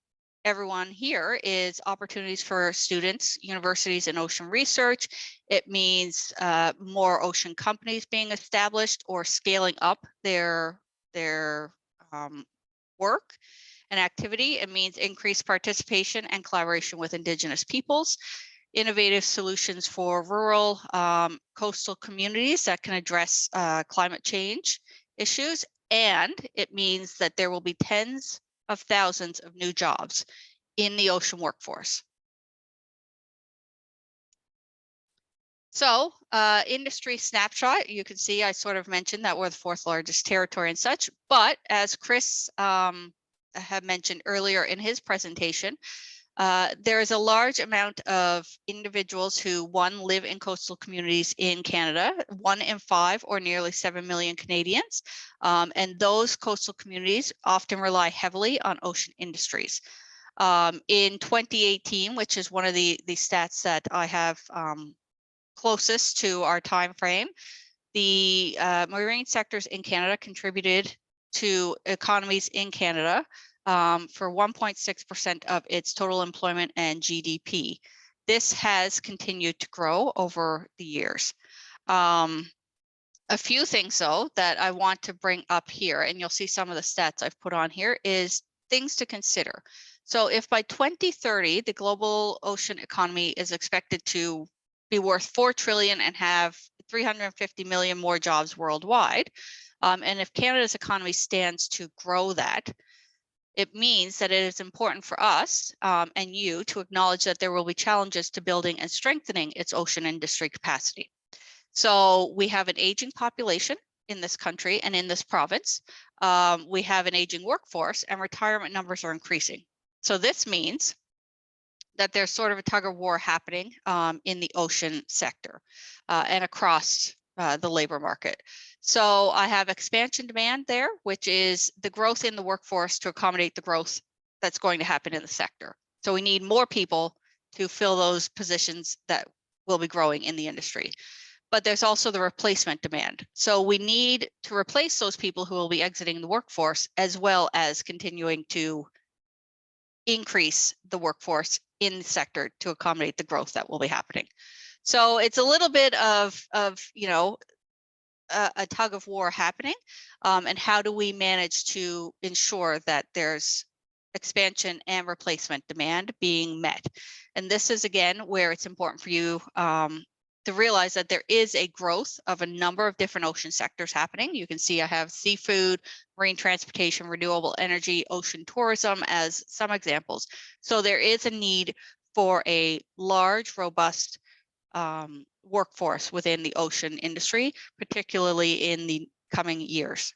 everyone here is opportunities for students, universities, and ocean research. It means more ocean companies being established or scaling up their work and activity. It means increased participation and collaboration with Indigenous peoples, innovative solutions for rural coastal communities that can address climate change issues. And it means that there will be tens of thousands of new jobs in the ocean workforce. So industry snapshot, you can see I sort of mentioned that we're the 4th largest territory and such, but as Chris had mentioned earlier in his presentation, there is a large amount of individuals who, 1, live in coastal communities in Canada, 1 in 5 or nearly 7 million Canadians, and those coastal communities often rely heavily on ocean industries. In 2018, which is one of the stats that I have closest to our time frame, the marine sectors in Canada contributed to economies in Canada for 1.6% of its total employment and GDP. This has continued to grow over the years. A few things though that I want to bring up here, and you'll see some of the stats I've put on here, is things to consider. So if by 2030, the global ocean economy is expected to be worth $4 trillion and have 350 million more jobs worldwide, and if Canada's economy stands to grow that, it means that it is important for us and you to acknowledge that there will be challenges to building and strengthening its ocean industry capacity. So we have an aging population in this country and in this province. We have an aging workforce, and retirement numbers are increasing. So this means that there's sort of a tug of war happening in the ocean sector and across the labor market. So I have expansion demand there, which is the growth in the workforce to accommodate the growth that's going to happen in the sector. So we need more people to fill those positions that will be growing in the industry. But there's also the replacement demand. So we need to replace those people who will be exiting the workforce, as well as continuing to increase the workforce in the sector to accommodate the growth that will be happening. So it's a little bit of you know, a tug of war happening, and how do we manage to ensure that there's expansion and replacement demand being met? And this is again where it's important for you to realize that there is a growth of a number of different ocean sectors happening. You can see I have seafood, marine transportation, renewable energy, ocean tourism as some examples. So there is a need for a large, robust workforce within the ocean industry, particularly in the coming years.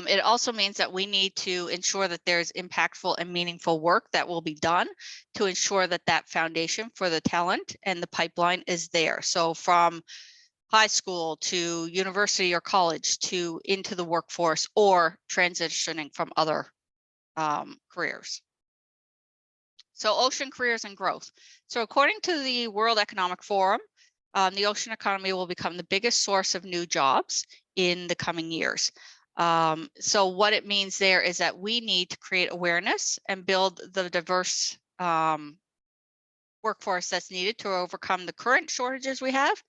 It also means that we need to ensure that there's impactful and meaningful work that will be done to ensure that that foundation for the talent and the pipeline is there. So from high school to university or college to into the workforce or transitioning from other careers. So ocean careers and growth. So according to the World Economic Forum, the ocean economy will become the biggest source of new jobs in the coming years. So what it means there is that we need to create awareness and build the diverse workforce that's needed to overcome the current shortages we have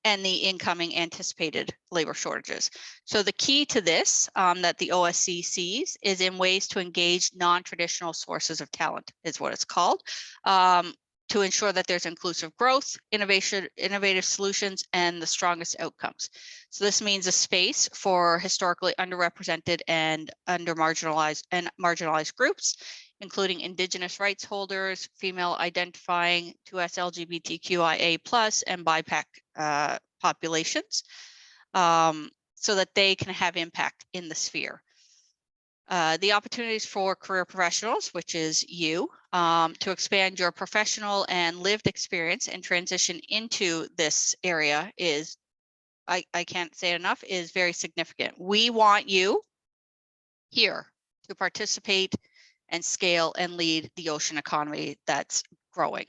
and the incoming anticipated labor shortages. So the key to this that the OSC sees is in ways to engage non-traditional sources of talent is what it's called, to ensure that there's inclusive growth, innovative solutions, and the strongest outcomes. So this means a space for historically underrepresented and marginalized groups, including Indigenous rights holders, female identifying, 2S LGBTQIA+, and BIPOC populations, so that they can have impact in the sphere. The opportunities for career professionals, which is you, to expand your professional and lived experience and transition into this area is, I can't say it enough, is very significant. We want you here to participate and scale and lead the ocean economy that's growing.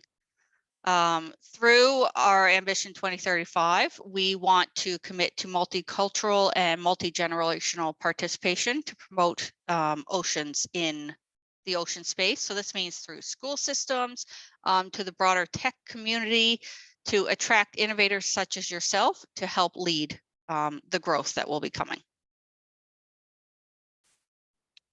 Through our Ambition 2035, we want to commit to multicultural and multi-generational participation to promote oceans in the ocean space. So this means through school systems, to the broader tech community, to attract innovators such as yourself to help lead the growth that will be coming.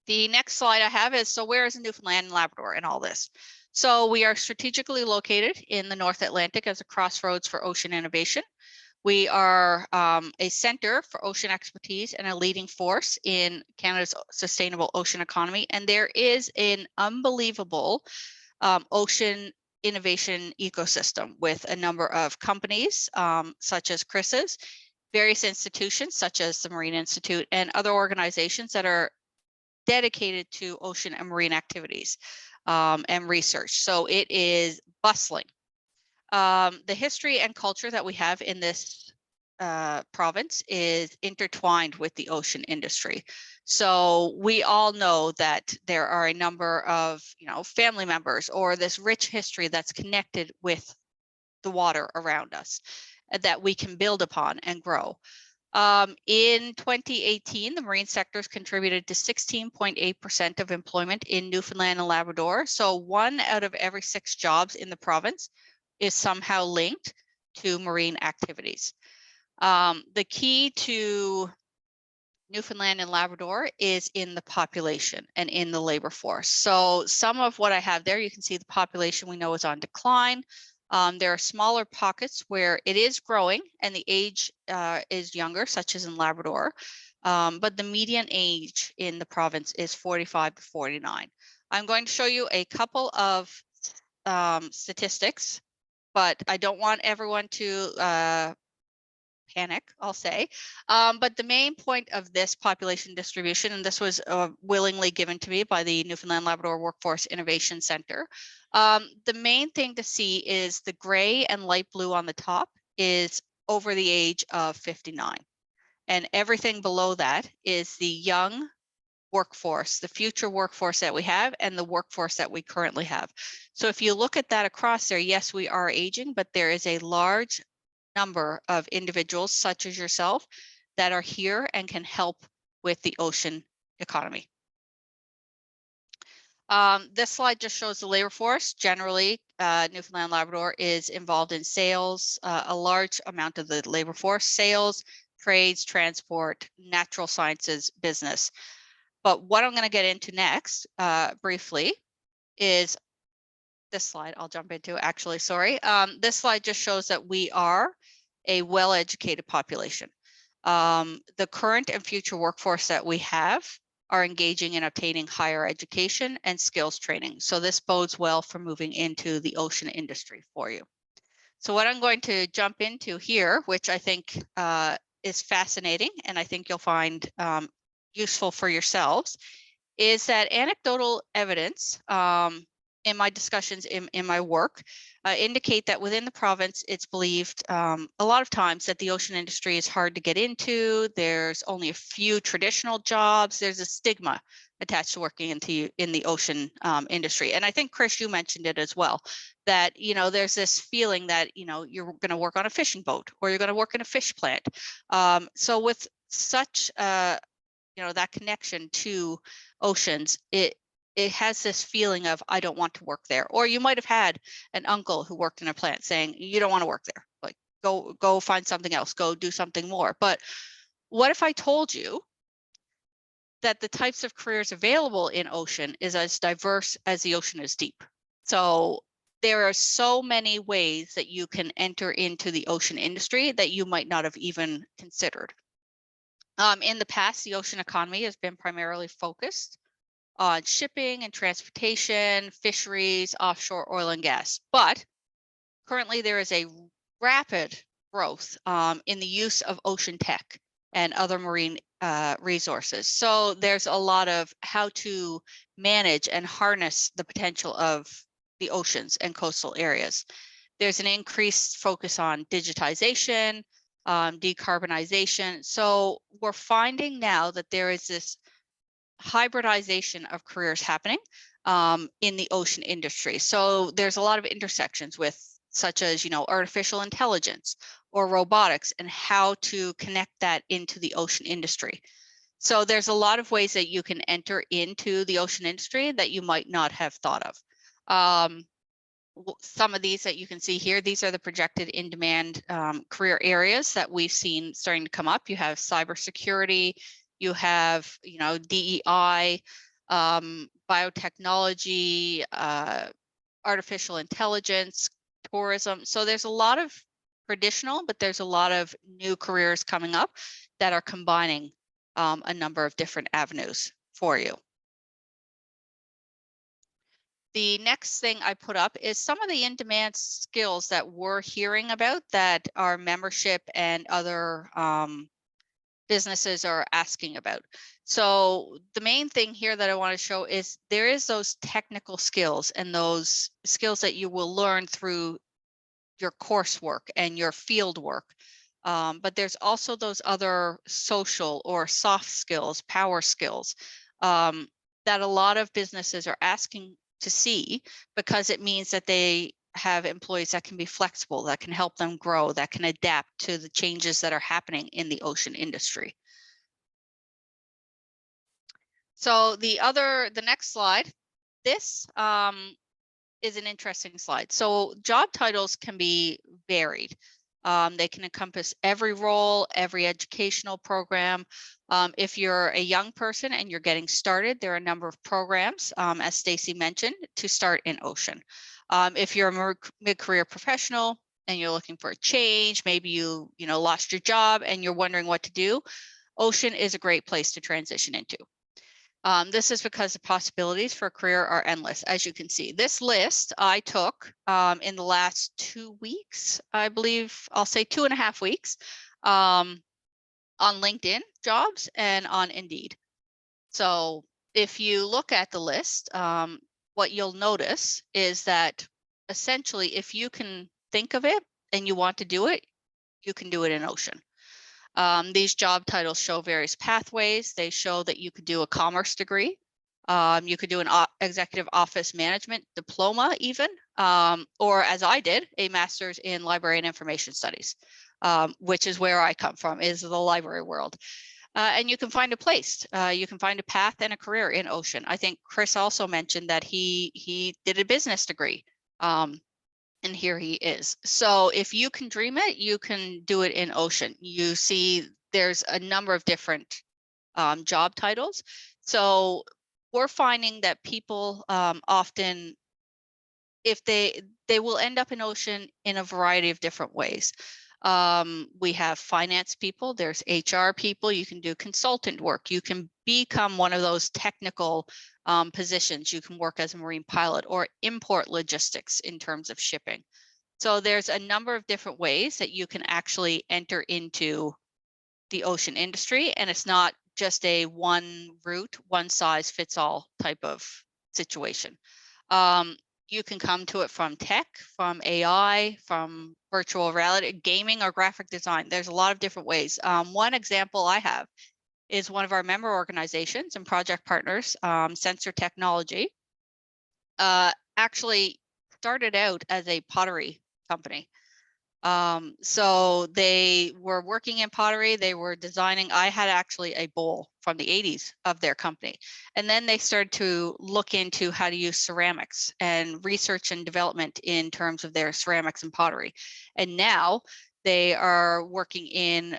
The next slide I have is, so where is Newfoundland and Labrador in all this? So we are strategically located in the North Atlantic as a crossroads for ocean innovation. We are a center for ocean expertise and a leading force in Canada's sustainable ocean economy. And there is an unbelievable ocean innovation ecosystem with a number of companies such as Chris's, various institutions such as the Marine Institute, and other organizations that are dedicated to ocean and marine activities and research. So it is bustling. The history and culture that we have in this province is intertwined with the ocean industry. So we all know that there are a number of, family members or this rich history that's connected with the water around us that we can build upon and grow. In 2018, the marine sectors contributed to 16.8% of employment in Newfoundland and Labrador. So 1 out of every 6 jobs in the province is somehow linked to marine activities. The key to Newfoundland and Labrador is in the population and in the labor force. So some of what I have there, you can see the population we know is on decline. There are smaller pockets where it is growing and the age is younger, such as in Labrador, but the median age in the province is 45 to 49. I'm going to show you a couple of statistics, but I don't want everyone to panic, I'll say. But the main point of this population distribution, and this was willingly given to me by the Newfoundland Labrador Workforce Innovation Center, the main thing to see is the gray and light blue on the top is over the age of 59. And everything below that is the young workforce, the future workforce that we have and the workforce that we currently have. So if you look at that across there, yes, we are aging, but there is a large number of individuals such as yourself that are here and can help with the ocean economy. This slide just shows the labor force. Generally, Newfoundland Labrador is involved in sales, a large amount of the labor force, sales, trades, transport, natural sciences, business. But what I'm going to get into next, briefly, is this slide I'll jump into actually, sorry. This slide just shows that we are a well-educated population. The current and future workforce that we have are engaging in obtaining higher education and skills training. So this bodes well for moving into the ocean industry for you. So what I'm going to jump into here, which I think is fascinating and I think you'll find useful for yourselves, is that anecdotal evidence in my discussions in my work indicate that within the province, it's believed a lot of times that the ocean industry is hard to get into. There's only a few traditional jobs. There's a stigma attached to working in the ocean industry. And I think, Chris, you mentioned it as well, that, you know, there's this feeling that, you know, you're going to work on a fishing boat or you're going to work in a fish plant. So with such you know, that connection to oceans, it has this feeling of, I don't want to work there. Or you might have had an uncle who worked in a plant saying, you don't want to work there, like go find something else, go do something more. But what if I told you that the types of careers available in ocean is as diverse as the ocean is deep? So there are so many ways that you can enter into the ocean industry that you might not have even considered. In the past, the ocean economy has been primarily focused on shipping and transportation, fisheries, offshore oil and gas. But currently there is a rapid growth in the use of ocean tech and other marine resources. So there's a lot of how to manage and harness the potential of the oceans and coastal areas. There's an increased focus on digitization, decarbonization. So we're finding now that there is this hybridization of careers happening in the ocean industry. So there's a lot of intersections with, such as, you know, artificial intelligence or robotics, and how to connect that into the ocean industry. So there's a lot of ways that you can enter into the ocean industry that you might not have thought of. Some of these that you can see here, these are the projected in-demand career areas that we've seen starting to come up. You have cybersecurity, you have, you know, DEI, biotechnology, artificial intelligence, tourism. So there's a lot of traditional, but there's a lot of new careers coming up that are combining a number of different avenues for you. The next thing I put up is some of the in-demand skills that we're hearing about that our membership and other businesses are asking about. So the main thing here that I want to show is there is those technical skills and those skills that you will learn through your coursework and your field work. But there's also those other social or soft skills, power skills that a lot of businesses are asking to see, because it means that they have employees that can be flexible, that can help them grow, that can adapt to the changes that are happening in the ocean industry. So the next slide, this is an interesting slide. So job titles can be varied. They can encompass every role, every educational program. If you're a young person and you're getting started, there are a number of programs, as Stacey mentioned, to start in ocean. If you're a mid-career professional and you're looking for a change, maybe you lost your job and you're wondering what to do, ocean is a great place to transition into. This is because the possibilities for a career are endless, as you can see. This list I took in the last 2 weeks, I believe, I'll say 2.5 weeks, on LinkedIn jobs and on Indeed. So if you look at the list, what you'll notice is that essentially, if you can think of it and you want to do it, you can do it in ocean. These job titles show various pathways. They show that you could do a commerce degree. You could do an executive office management diploma even, or as I did, a master's in library and information studies, which is where I come from, is the library world. And you can find a place, you can find a path and a career in ocean. I think Chris also mentioned that he did a business degree. And here he is. So if you can dream it, you can do it in ocean. You see there's a number of different job titles. So we're finding that people often if they will end up in ocean in a variety of different ways. We have finance people, there's HR people, you can do consultant work, you can become one of those technical positions, you can work as a marine pilot or import logistics in terms of shipping. So there's a number of different ways that you can actually enter into the ocean industry, and it's not just a one route, one size fits all type of situation. You can come to it from tech, from AI, from virtual reality, gaming, or graphic design. There's a lot of different ways. One example I have is one of our member organizations and project partners, Sensor Technology, actually started out as a pottery company. So they were working in pottery, they were designing. I had actually a bowl from the 80s of their company. And then they started to look into how to use ceramics and research and development in terms of their ceramics and pottery. And now they are working in,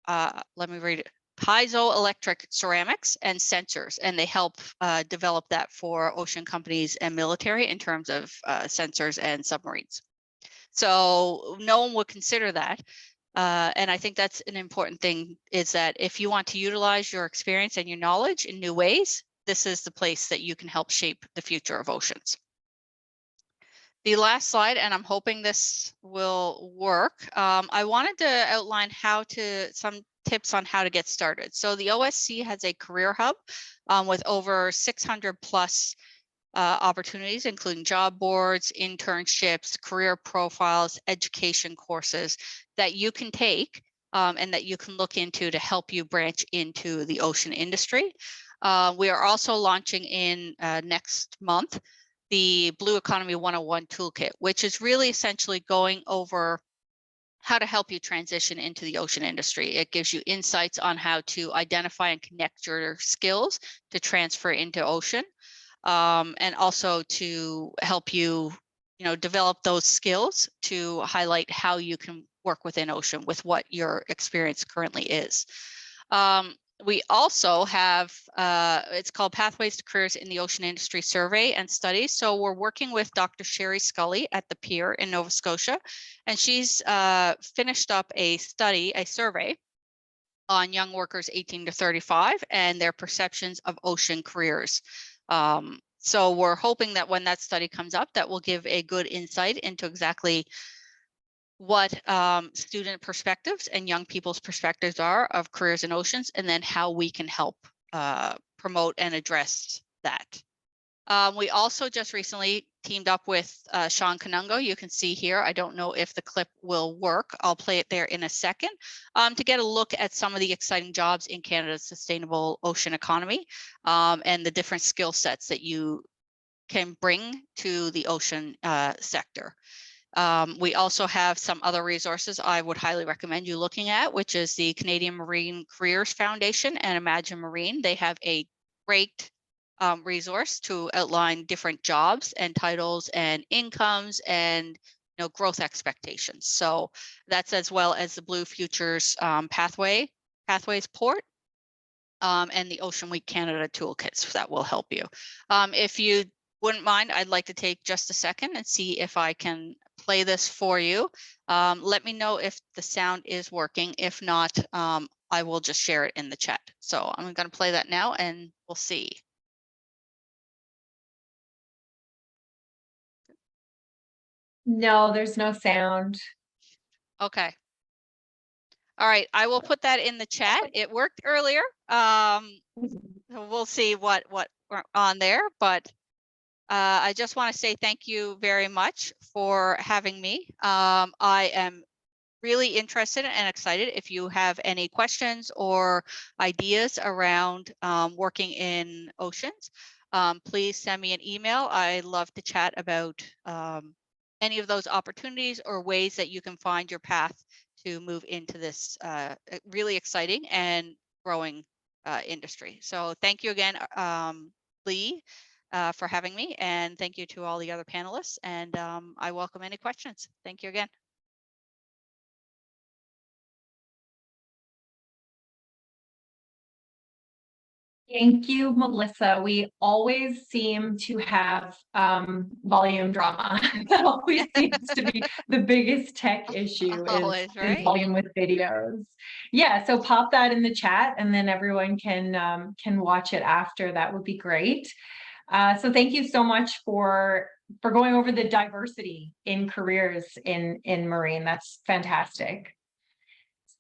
let me read it, piezoelectric ceramics and sensors, and they help develop that for ocean companies and military in terms of sensors and submarines. So no one would consider that. And I think that's an important thing, is that if you want to utilize your experience and your knowledge in new ways, this is the place that you can help shape the future of oceans. The last slide, and I'm hoping this will work. I wanted to outline some tips on how to get started. So the OSC has a career hub with over 600 plus opportunities, including job boards, internships, career profiles, education courses that you can take and that you can look into to help you branch into the ocean industry. We are also launching in next month the Blue Economy 101 Toolkit, which is really essentially going over how to help you transition into the ocean industry. It gives you insights on how to identify and connect your skills to transfer into ocean. And also to help you, develop those skills to highlight how you can work within ocean with what your experience currently is. We also have, it's called Pathways to Careers in the Ocean Industry Survey and Studies. So we're working with Dr. Sherry Scully at the Pier in Nova Scotia, and she's finished up a survey on young workers 18 to 35 and their perceptions of ocean careers. So we're hoping that when that study comes up, that will give a good insight into exactly what student perspectives and young people's perspectives are of careers in oceans, and then how we can help promote and address that. We also just recently teamed up with Sean Kanungo. You can see here, I don't know if the clip will work. I'll play it there in a second, to get a look at some of the exciting jobs in Canada's sustainable ocean economy and the different skill sets that you can bring to the ocean sector. We also have some other resources I would highly recommend you looking at, which is the Canadian Marine Careers Foundation and Imagine Marine. They have a great resource to outline different jobs and titles and incomes and growth expectations. So that's, as well as the Blue Futures Pathways Port and the Ocean Week Canada toolkits that will help you. If you wouldn't mind, I'd like to take just a second and see if I can play this for you. Let me know if the sound is working. If not, I will just share it in the chat. So I'm going to play that now and we'll see.
No, there's no sound.
Okay. All right, I will put that in the chat. It worked earlier. We'll see what we're on there, but I just want to say thank you very much for having me. I am really interested and excited. If you have any questions or ideas around working in oceans, please send me an email. I love to chat about any of those opportunities or ways that you can find your path to move into this really exciting and growing industry. So thank you again, Leigh, for having me, and thank you to all the other panelists, and I welcome any questions. Thank you again.
Thank you, Melissa. We always seem to have volume drama. That always seems to be the biggest tech issue
Always,
is
right?
volume with videos. Yeah, so pop that in the chat and then everyone can watch it after. That would be great. So thank you so much for going over the diversity in careers in marine. That's fantastic.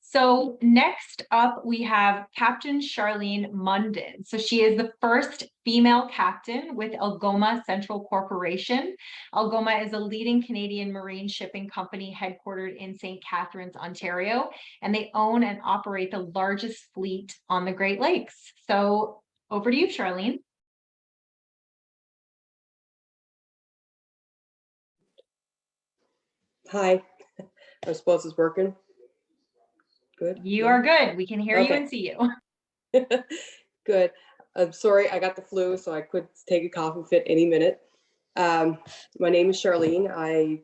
So next up, we have Captain Charlene Munden. So she is the first female captain with Algoma Central Corporation. Algoma is a leading Canadian marine shipping company headquartered in St. Catharines, Ontario, and they own and operate the largest fleet on the Great Lakes. So over to you, Charlene.
Hi, I suppose it's working. Good.
You are good. We can hear you and see you.
Good. I'm sorry, I got the flu, so I could take a cough fit any minute. My name is Charlene. I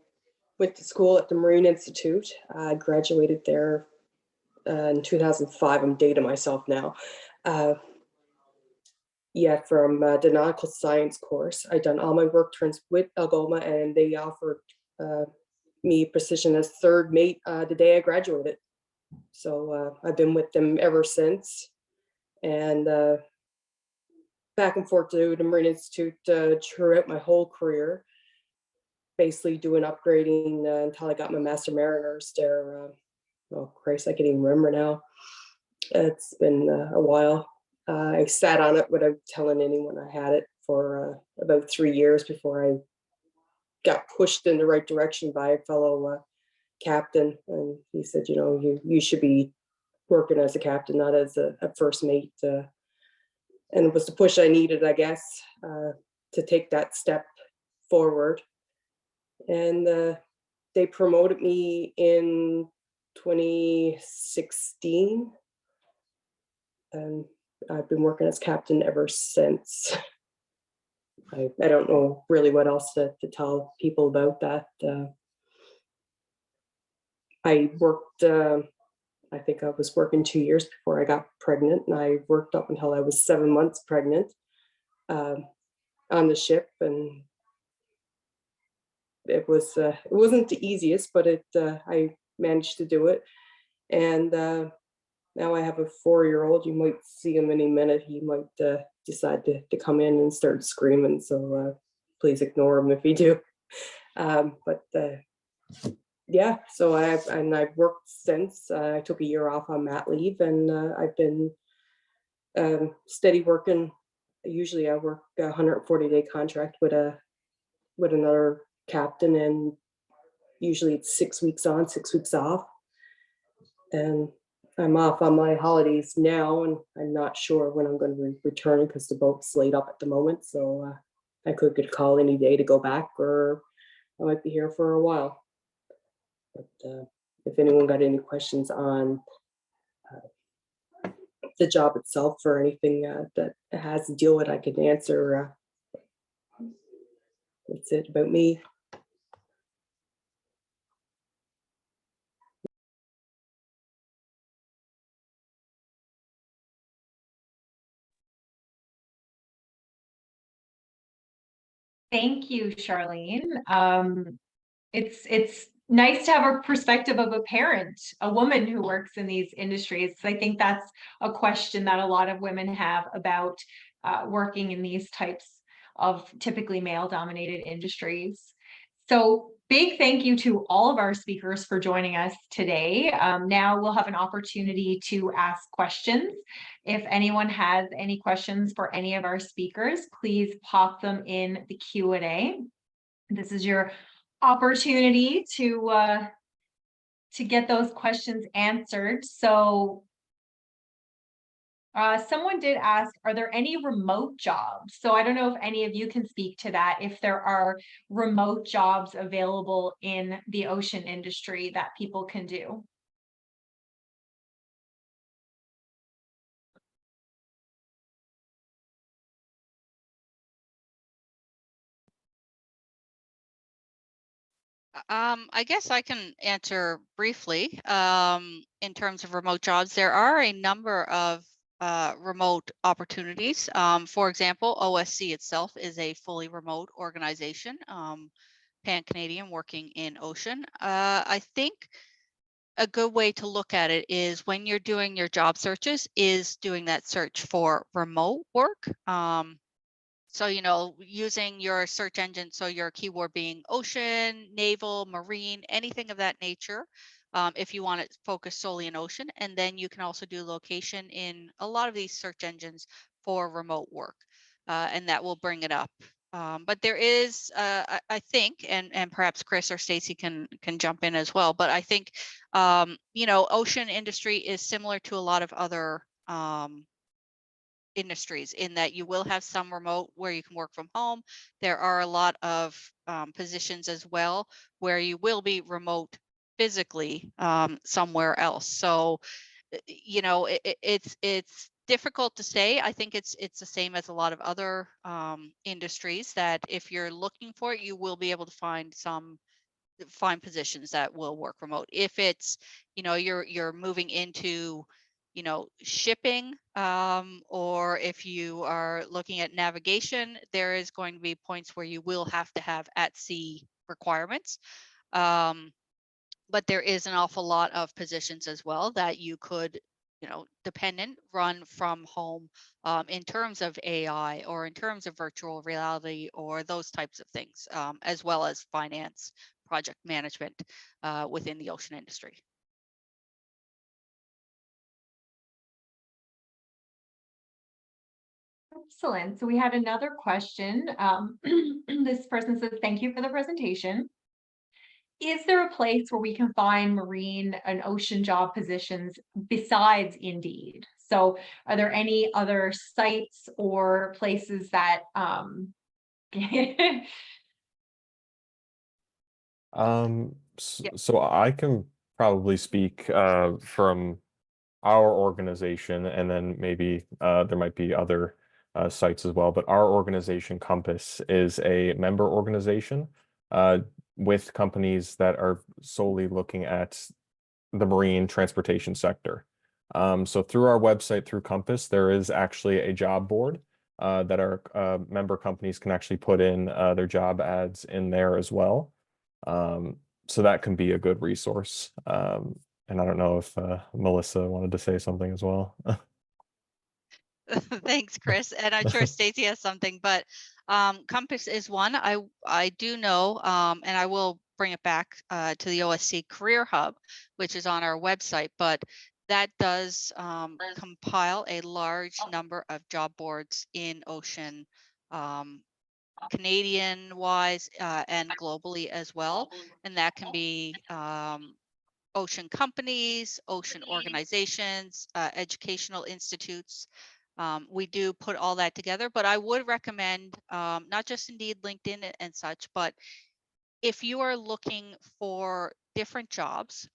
went to school at the Marine Institute. I graduated there in 2005. I'm dating myself now. Yeah, from the nautical science course. I done all my work turns with Algoma, and they offered me position as third mate the day I graduated. So I've been with them ever since, and back and forth to the Marine Institute throughout my whole career, basically doing upgrading until I got my Master Mariners there. Oh Christ, I can't even remember now. It's been a while. I sat on it without telling anyone I had it for about 3 years before I got pushed in the right direction by a fellow captain, and he said, you know, you should be working as a captain, not as a first mate. And it was the push I needed, I guess, to take that step forward. And they promoted me in 2016, and I've been working as captain ever since. I don't know really what else to tell people about that. I worked, I think I was working 2 years before I got pregnant, and I worked up until I was 7 months pregnant on the ship, and it wasn't the easiest, but I managed to do it. And now I have a 4-year-old. You might see him any minute. He might decide to come in and start screaming, so please ignore him if you do. But yeah, so I've worked since. I took a year off on mat leave, and I've been steady working. Usually I work a 140-day contract with another captain, and usually it's 6 weeks on, 6 weeks off. And I'm off on my holidays now, and I'm not sure when I'm going to be returning because the boat's laid up at the moment. So I could get a call any day to go back, or I might be here for a while. But if anyone got any questions on the job itself or anything that has to deal with, I can answer. That's it about me.
Thank you, Charlene. It's nice to have a perspective of a parent, a woman who works in these industries. I think that's a question that a lot of women have about working in these types of typically male-dominated industries. So big thank you to all of our speakers for joining us today. Now we'll have an opportunity to ask questions. If anyone has any questions for any of our speakers, please pop them in the Q&A. This is your opportunity to get those questions answered. So someone did ask, are there any remote jobs? So I don't know if any of you can speak to that, if there are remote jobs available in the ocean industry that people can do.
I guess I can answer briefly. In terms of remote jobs, there are a number of remote opportunities. For example, OSC itself is a fully remote organization, pan-Canadian, working in ocean. I think a good way to look at it is when you're doing your job searches is doing that search for remote work. So, you know, using your search engine, so your keyword being ocean, naval, marine, anything of that nature, if you want to focus solely in ocean. And then you can also do location in a lot of these search engines for remote work, and that will bring it up. But there is, I think, and perhaps Chris or Stacey can jump in as well, but I think, you know, ocean industry is similar to a lot of other industries in that you will have some remote where you can work from home. There are a lot of positions as well where you will be remote physically somewhere else. So, you know, it's difficult to say. I think it's the same as a lot of other industries, that if you're looking for it, you will be able to find positions that will work remote. If it's, you know, you're moving into, you know, shipping, or if you are looking at navigation, there is going to be points where you will have to have at sea requirements. But there is an awful lot of positions as well that you could, you know, dependent run from home, in terms of AI or in terms of virtual reality or those types of things, as well as finance, project management within the ocean industry.
Excellent. So we had another question. This person says, thank you for the presentation. Is there a place where we can find marine and ocean job positions besides Indeed? So are there any other sites or places that
So I can probably speak from our organization, and then maybe there might be other sites as well, but our organization, Compass, is a member organization with companies that are solely looking at the marine transportation sector. So through our website, through Compass, there is actually a job board that our member companies can actually put in their job ads in there as well. So that can be a good resource. And I don't know if Melissa wanted to say something as well.
Thanks, Chris. And I'm sure Stacey has something, but Compass is one I do know, and I will bring it back to the OSC Career Hub, which is on our website, but that does compile a large number of job boards in ocean, Canadian wise and globally as well. And that can be ocean companies, ocean organizations, educational institutes. We do put all that together, but I would recommend not just Indeed, LinkedIn and such, but if you are looking for different jobs,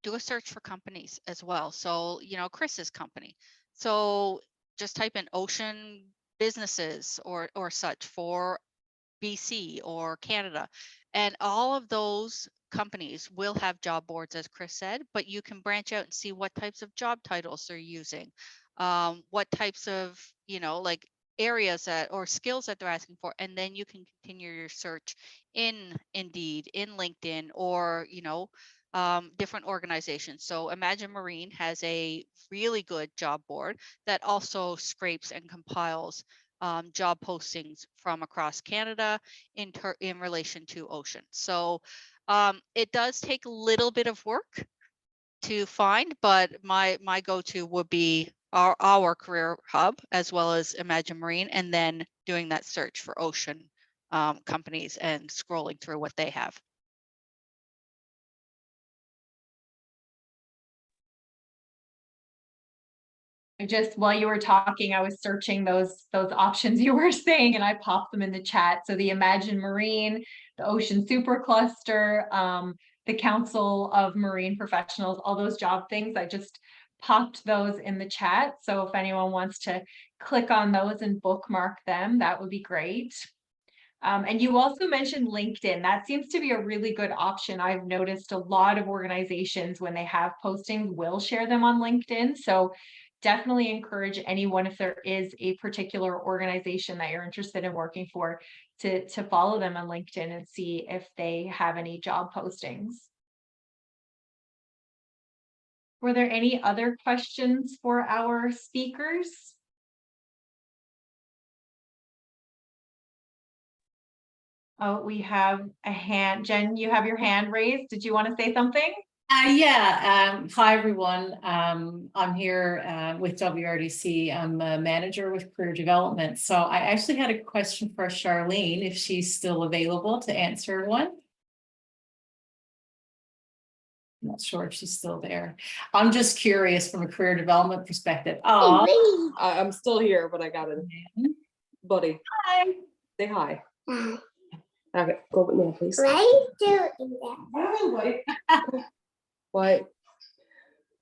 do a search for companies as well. So, you know, Chris's company. So just type in ocean businesses or such for BC or Canada, and all of those companies will have job boards, as Chris said, but you can branch out and see what types of job titles they're using, what types of, you know, like areas that or skills that they're asking for, and then you can continue your search in Indeed, in LinkedIn, or, you know, different organizations. So Imagine Marine has a really good job board that also scrapes and compiles job postings from across Canada in relation to ocean. So it does take a little bit of work to find, but my go-to would be our Career Hub as well as Imagine Marine, and then doing that search for ocean companies and scrolling through what they have.
Just while you were talking, I was searching those options you were saying, and I popped them in the chat. So the Imagine Marine, the Ocean Supercluster, the Council of Marine Professionals, all those job things, I just popped those in the chat. So if anyone wants to click on those and bookmark them, that would be great. And you also mentioned LinkedIn. That seems to be a really good option. I've noticed a lot of organizations, when they have postings, will share them on LinkedIn. So definitely encourage anyone, if there is a particular organization that you're interested in working for, to follow them on LinkedIn and see if they have any job postings. Were there any other questions for our speakers? Oh, we have a hand. Jen, you have your hand raised. Did you want to say something?
Hi, everyone. I'm here with WRDC. I'm a manager with career development. So I actually had a question for Charlene, if she's still available to answer one. I'm not sure if she's still there. I'm just curious from a career development perspective. Oh,
I'm still here, but I got it. Buddy,
hi.
say hi. Okay, go with me, please. What?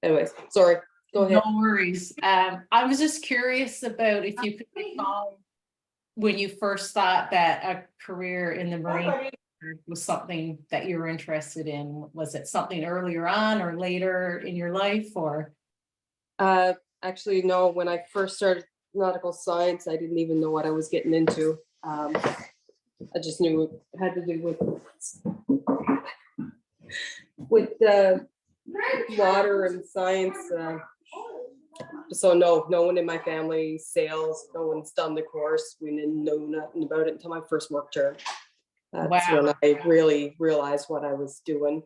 Anyways, sorry. Go ahead.
No worries. I was just curious about if you could recall when you first thought that a career in the Marine was something that you were interested in. Was it something earlier on or later in your life, or?
Actually, no, when I first started nautical science, I didn't even know what I was getting into. I just knew it had to do with water and science. So no one in my family sails. No one's done the course. We didn't know nothing about it until my first work term. That's when I really realized what I was doing.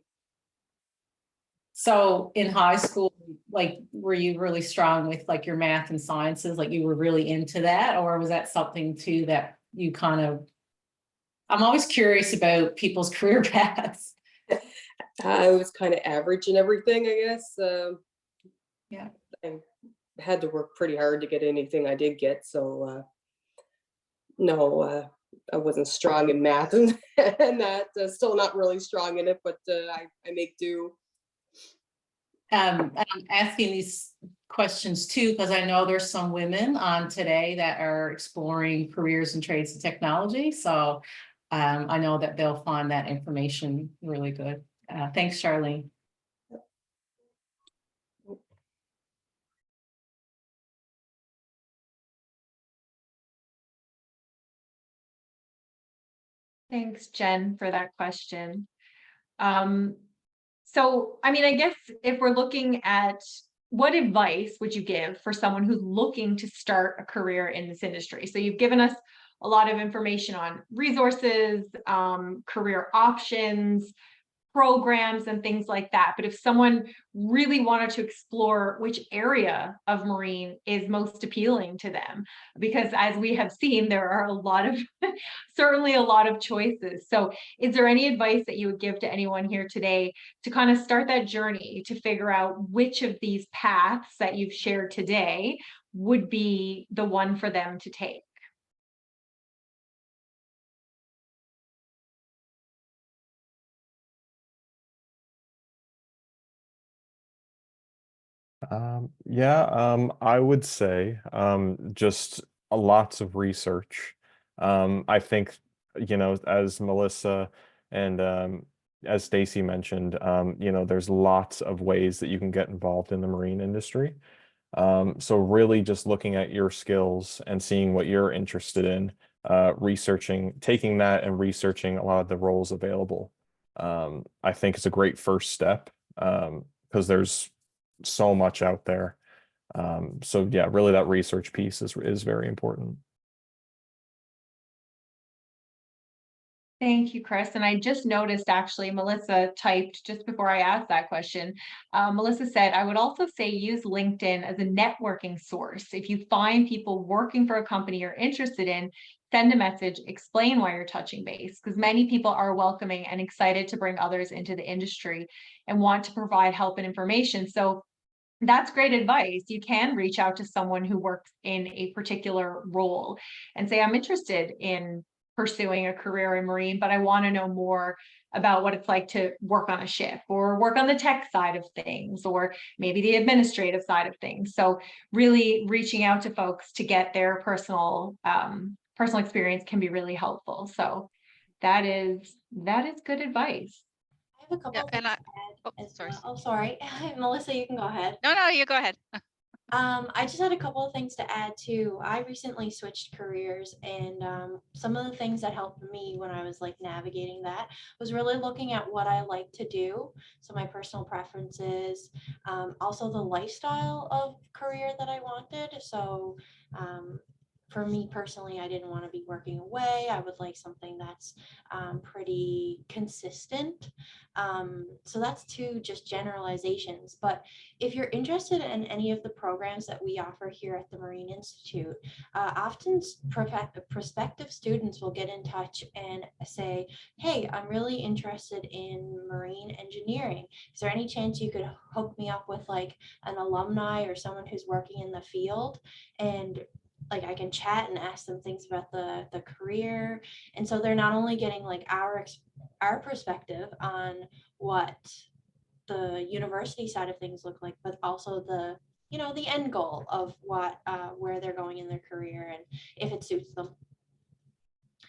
So in high school, like, were you really strong with like your math and sciences? Like, you were really into that, or was that something too that you kind of? I'm always curious about people's career paths.
I was kind of average in everything, I guess.
Yeah,
I had to work pretty hard to get anything I did get. So no, I wasn't strong in math and that. Still not really strong in it, but I make do.
I'm asking these questions too because I know there's some women on today that are exploring careers in trades and technology. So I know that they'll find that information really good. Thanks, Charlene.
Thanks, Jen, for that question. So, I mean, I guess if we're looking at what advice would you give for someone who's looking to start a career in this industry? So you've given us a lot of information on resources, career options, programs and things like that. But if someone really wanted to explore which area of marine is most appealing to them, because as we have seen, there are a lot of, certainly a lot of choices. So is there any advice that you would give to anyone here today to kind of start that journey to figure out which of these paths that you've shared today would be the one for them to take?
I would say just lots of research. I think, as Melissa and as Stacey mentioned, there's lots of ways that you can get involved in the marine industry. So really just looking at your skills and seeing what you're interested in, taking that and researching a lot of the roles available. I think it's a great first step because there's so much out there. So yeah, really that research piece is very important.
Thank you, Chris. And I just noticed actually Melissa typed just before I asked that question. Melissa said, I would also say use LinkedIn as a networking source. If you find people working for a company you're interested in, send a message, explain why you're touching base, because many people are welcoming and excited to bring others into the industry and want to provide help and information. So that's great advice. You can reach out to someone who works in a particular role and say, I'm interested in pursuing a career in marine, but I want to know more about what it's like to work on a ship or work on the tech side of things, or maybe the administrative side of things. So really reaching out to folks to get their personal experience can be really helpful. So that is good advice.
I have a couple
Yeah,
things
and
to add as well. Oh, sorry. Melissa, you can go ahead.
No, you go ahead.
I just had a couple of things to add too. I recently switched careers, and some of the things that helped me when I was like navigating that was really looking at what I like to do. So my personal preferences, also the lifestyle of career that I wanted. So for me personally, I didn't want to be working away. I would like something that's pretty consistent. So that's two just generalizations. But if you're interested in any of the programs that we offer here at the Marine Institute, often prospective students will get in touch and say, hey, I'm really interested in marine engineering. Is there any chance you could hook me up with like an alumni or someone who's working in the field? And like I can chat and ask them things about the career. And so they're not only getting like our perspective on what the university side of things look like, but also the, you know, the end goal of what where they're going in their career and if it suits them.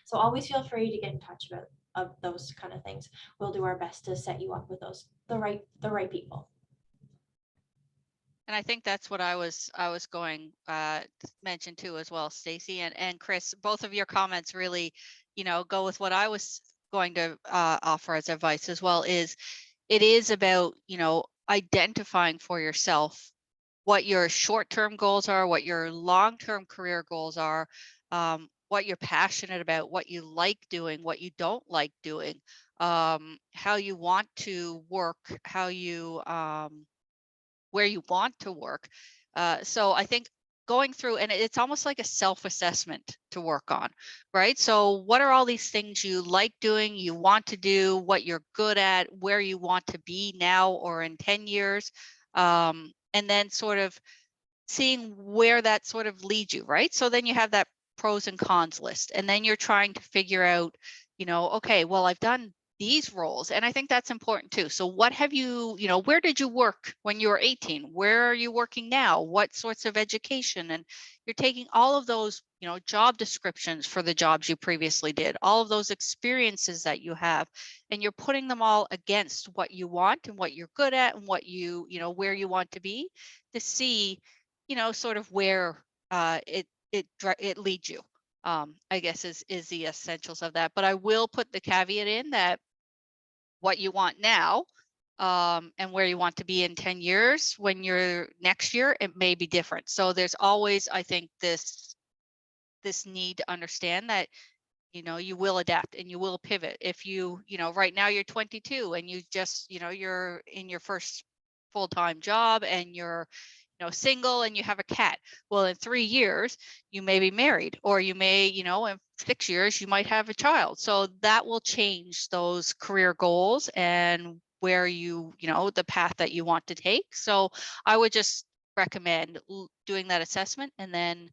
So always feel free to get in touch about of those kind of things. We'll do our best to set you up with those the right people.
And I think that's what I was going to mention too as well, Stacey and Chris. Both of your comments really, you know, go with what I was going to offer as advice as well. Is it is about, you know, identifying for yourself what your short-term goals are, what your long-term career goals are, what you're passionate about, what you like doing, what you don't like doing, how you want to work, how you where you want to work. So I think going through, and it's almost like a self-assessment to work on, right? So what are all these things you like doing, you want to do, what you're good at, where you want to be now or in 10 years, and then sort of seeing where that sort of leads you, right? So then you have that pros and cons list, and then you're trying to figure out, you know, okay, well, I've done these roles, and I think that's important too. So what have you, you know, where did you work when you were 18? Where are you working now? What sorts of education? And you're taking all of those, you know, job descriptions for the jobs you previously did, all of those experiences that you have, and you're putting them all against what you want and what you're good at and what you know, where you want to be, to see, you know, sort of where it leads you. I guess is the essentials of that. But I will put the caveat in that what you want now, and where you want to be in 10 years, when you're next year, it may be different. So there's always, I think, this need to understand that, you know, you will adapt and you will pivot. If you know, right now you're 22 and you just, you know, you're in your first full-time job and you're, you know, single and you have a cat. Well, in 3 years, you may be married, or you may, you know, in 6 years, you might have a child. So that will change those career goals and where you know, the path that you want to take. So I would just recommend doing that assessment and then,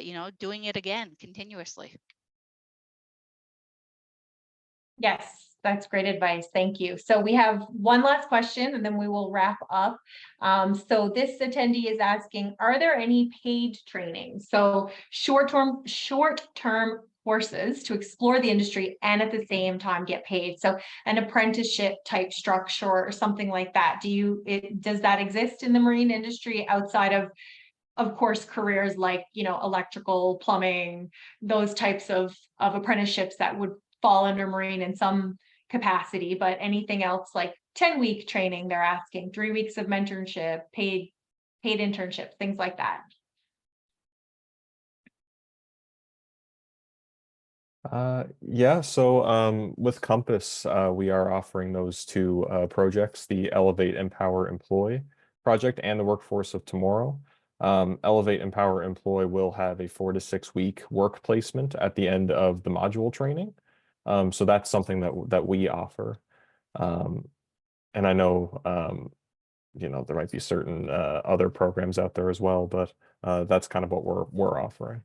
you know, doing it again continuously.
Yes, that's great advice. Thank you. So we have one last question and then we will wrap up. So this attendee is asking, are there any paid trainings? So short-term courses to explore the industry and at the same time get paid. So an apprenticeship type structure or something like that. Does that exist in the marine industry outside of course, careers like, you know, electrical, plumbing, those types of apprenticeships that would fall under marine in some capacity, but anything else like 10-week training, they're asking 3 weeks of mentorship, paid internships, things like that.
Yeah, so with Compass, we are offering those two projects, the Elevate, Empower, Employ project and the Workforce of Tomorrow. Elevate, Empower, Employ will have a 4 to 6 week work placement at the end of the module training. So that's something that we offer. And I know, you know, there might be certain other programs out there as well, but that's kind of what we're offering.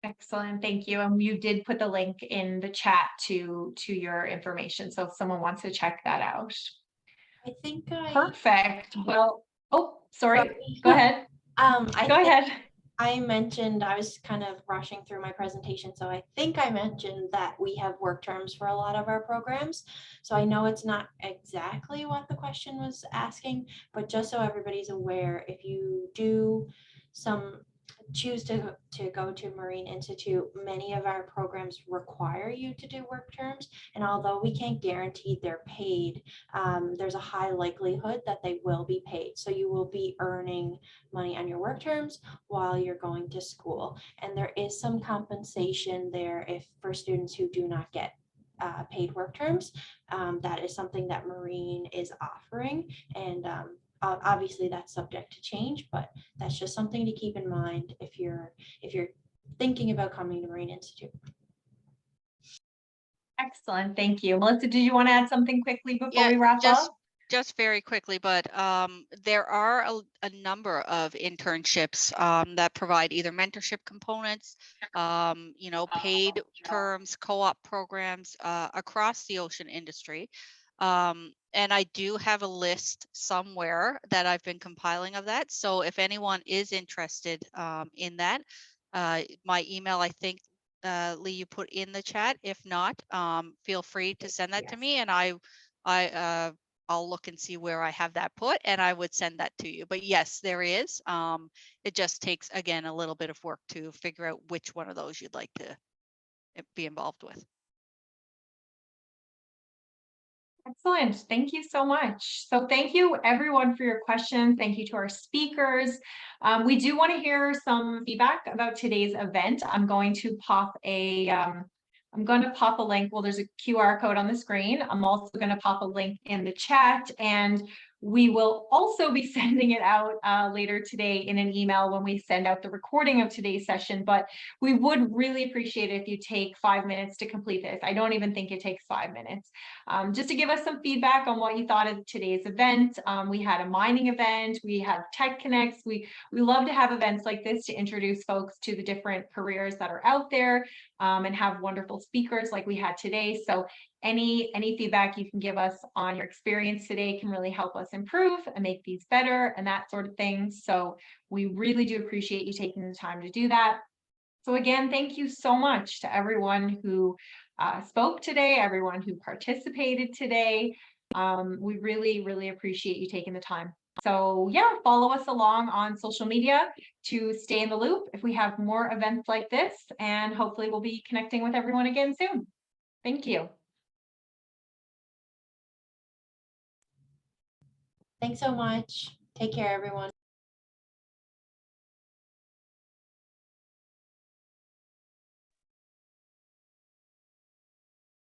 Excellent, thank you. And you did put the link in the chat to your information. So if someone wants to check that out.
I think
Perfect. Well, oh, sorry. Go ahead. Go ahead.
I mentioned, I was kind of rushing through my presentation, so I think I mentioned that we have work terms for a lot of our programs. So I know it's not exactly what the question was asking, but just so everybody's aware, if you do choose to go to Marine Institute, many of our programs require you to do work terms. And although we can't guarantee they're paid, there's a high likelihood that they will be paid. So you will be earning money on your work terms while you're going to school. And there is some compensation there if for students who do not get paid work terms. That is something that Marine is offering. And obviously that's subject to change, but that's just something to keep in mind if you're thinking about coming to Marine Institute.
Excellent, thank you. Melissa, did you want to add something quickly before
Yeah,
we wrap up?
just very quickly, but there are a number of internships that provide either mentorship components, paid terms, co-op programs across the ocean industry. And I do have a list somewhere that I've been compiling of that. So if anyone is interested in that, my email, I think, Leigh, you put in the chat. If not, feel free to send that to me, and I'll look and see where I have that put, and I would send that to you. But yes, there is. It just takes, again, a little bit of work to figure out which one of those you'd like to be involved with.
Excellent. Thank you so much. So thank you everyone for your questions. Thank you to our speakers. We do want to hear some feedback about today's event. I'm going to pop a link. Well, there's a QR code on the screen. I'm also going to pop a link in the chat, and we will also be sending it out later today in an email when we send out the recording of today's session. But we would really appreciate it if you take 5 minutes to complete this. I don't even think it takes 5 minutes. Just to give us some feedback on what you thought of today's event. We had a mining event, we have Tech Connects. We love to have events like this to introduce folks to the different careers that are out there, and have wonderful speakers like we had today. So any feedback you can give us on your experience today can really help us improve and make these better and that sort of thing. So we really do appreciate you taking the time to do that. So again, thank you so much to everyone who spoke today, everyone who participated today. We really, really appreciate you taking the time. So yeah, follow us along on social media to stay in the loop if we have more events like this, and hopefully we'll be connecting with everyone again soon. Thank you.
Thanks so much. Take care, everyone.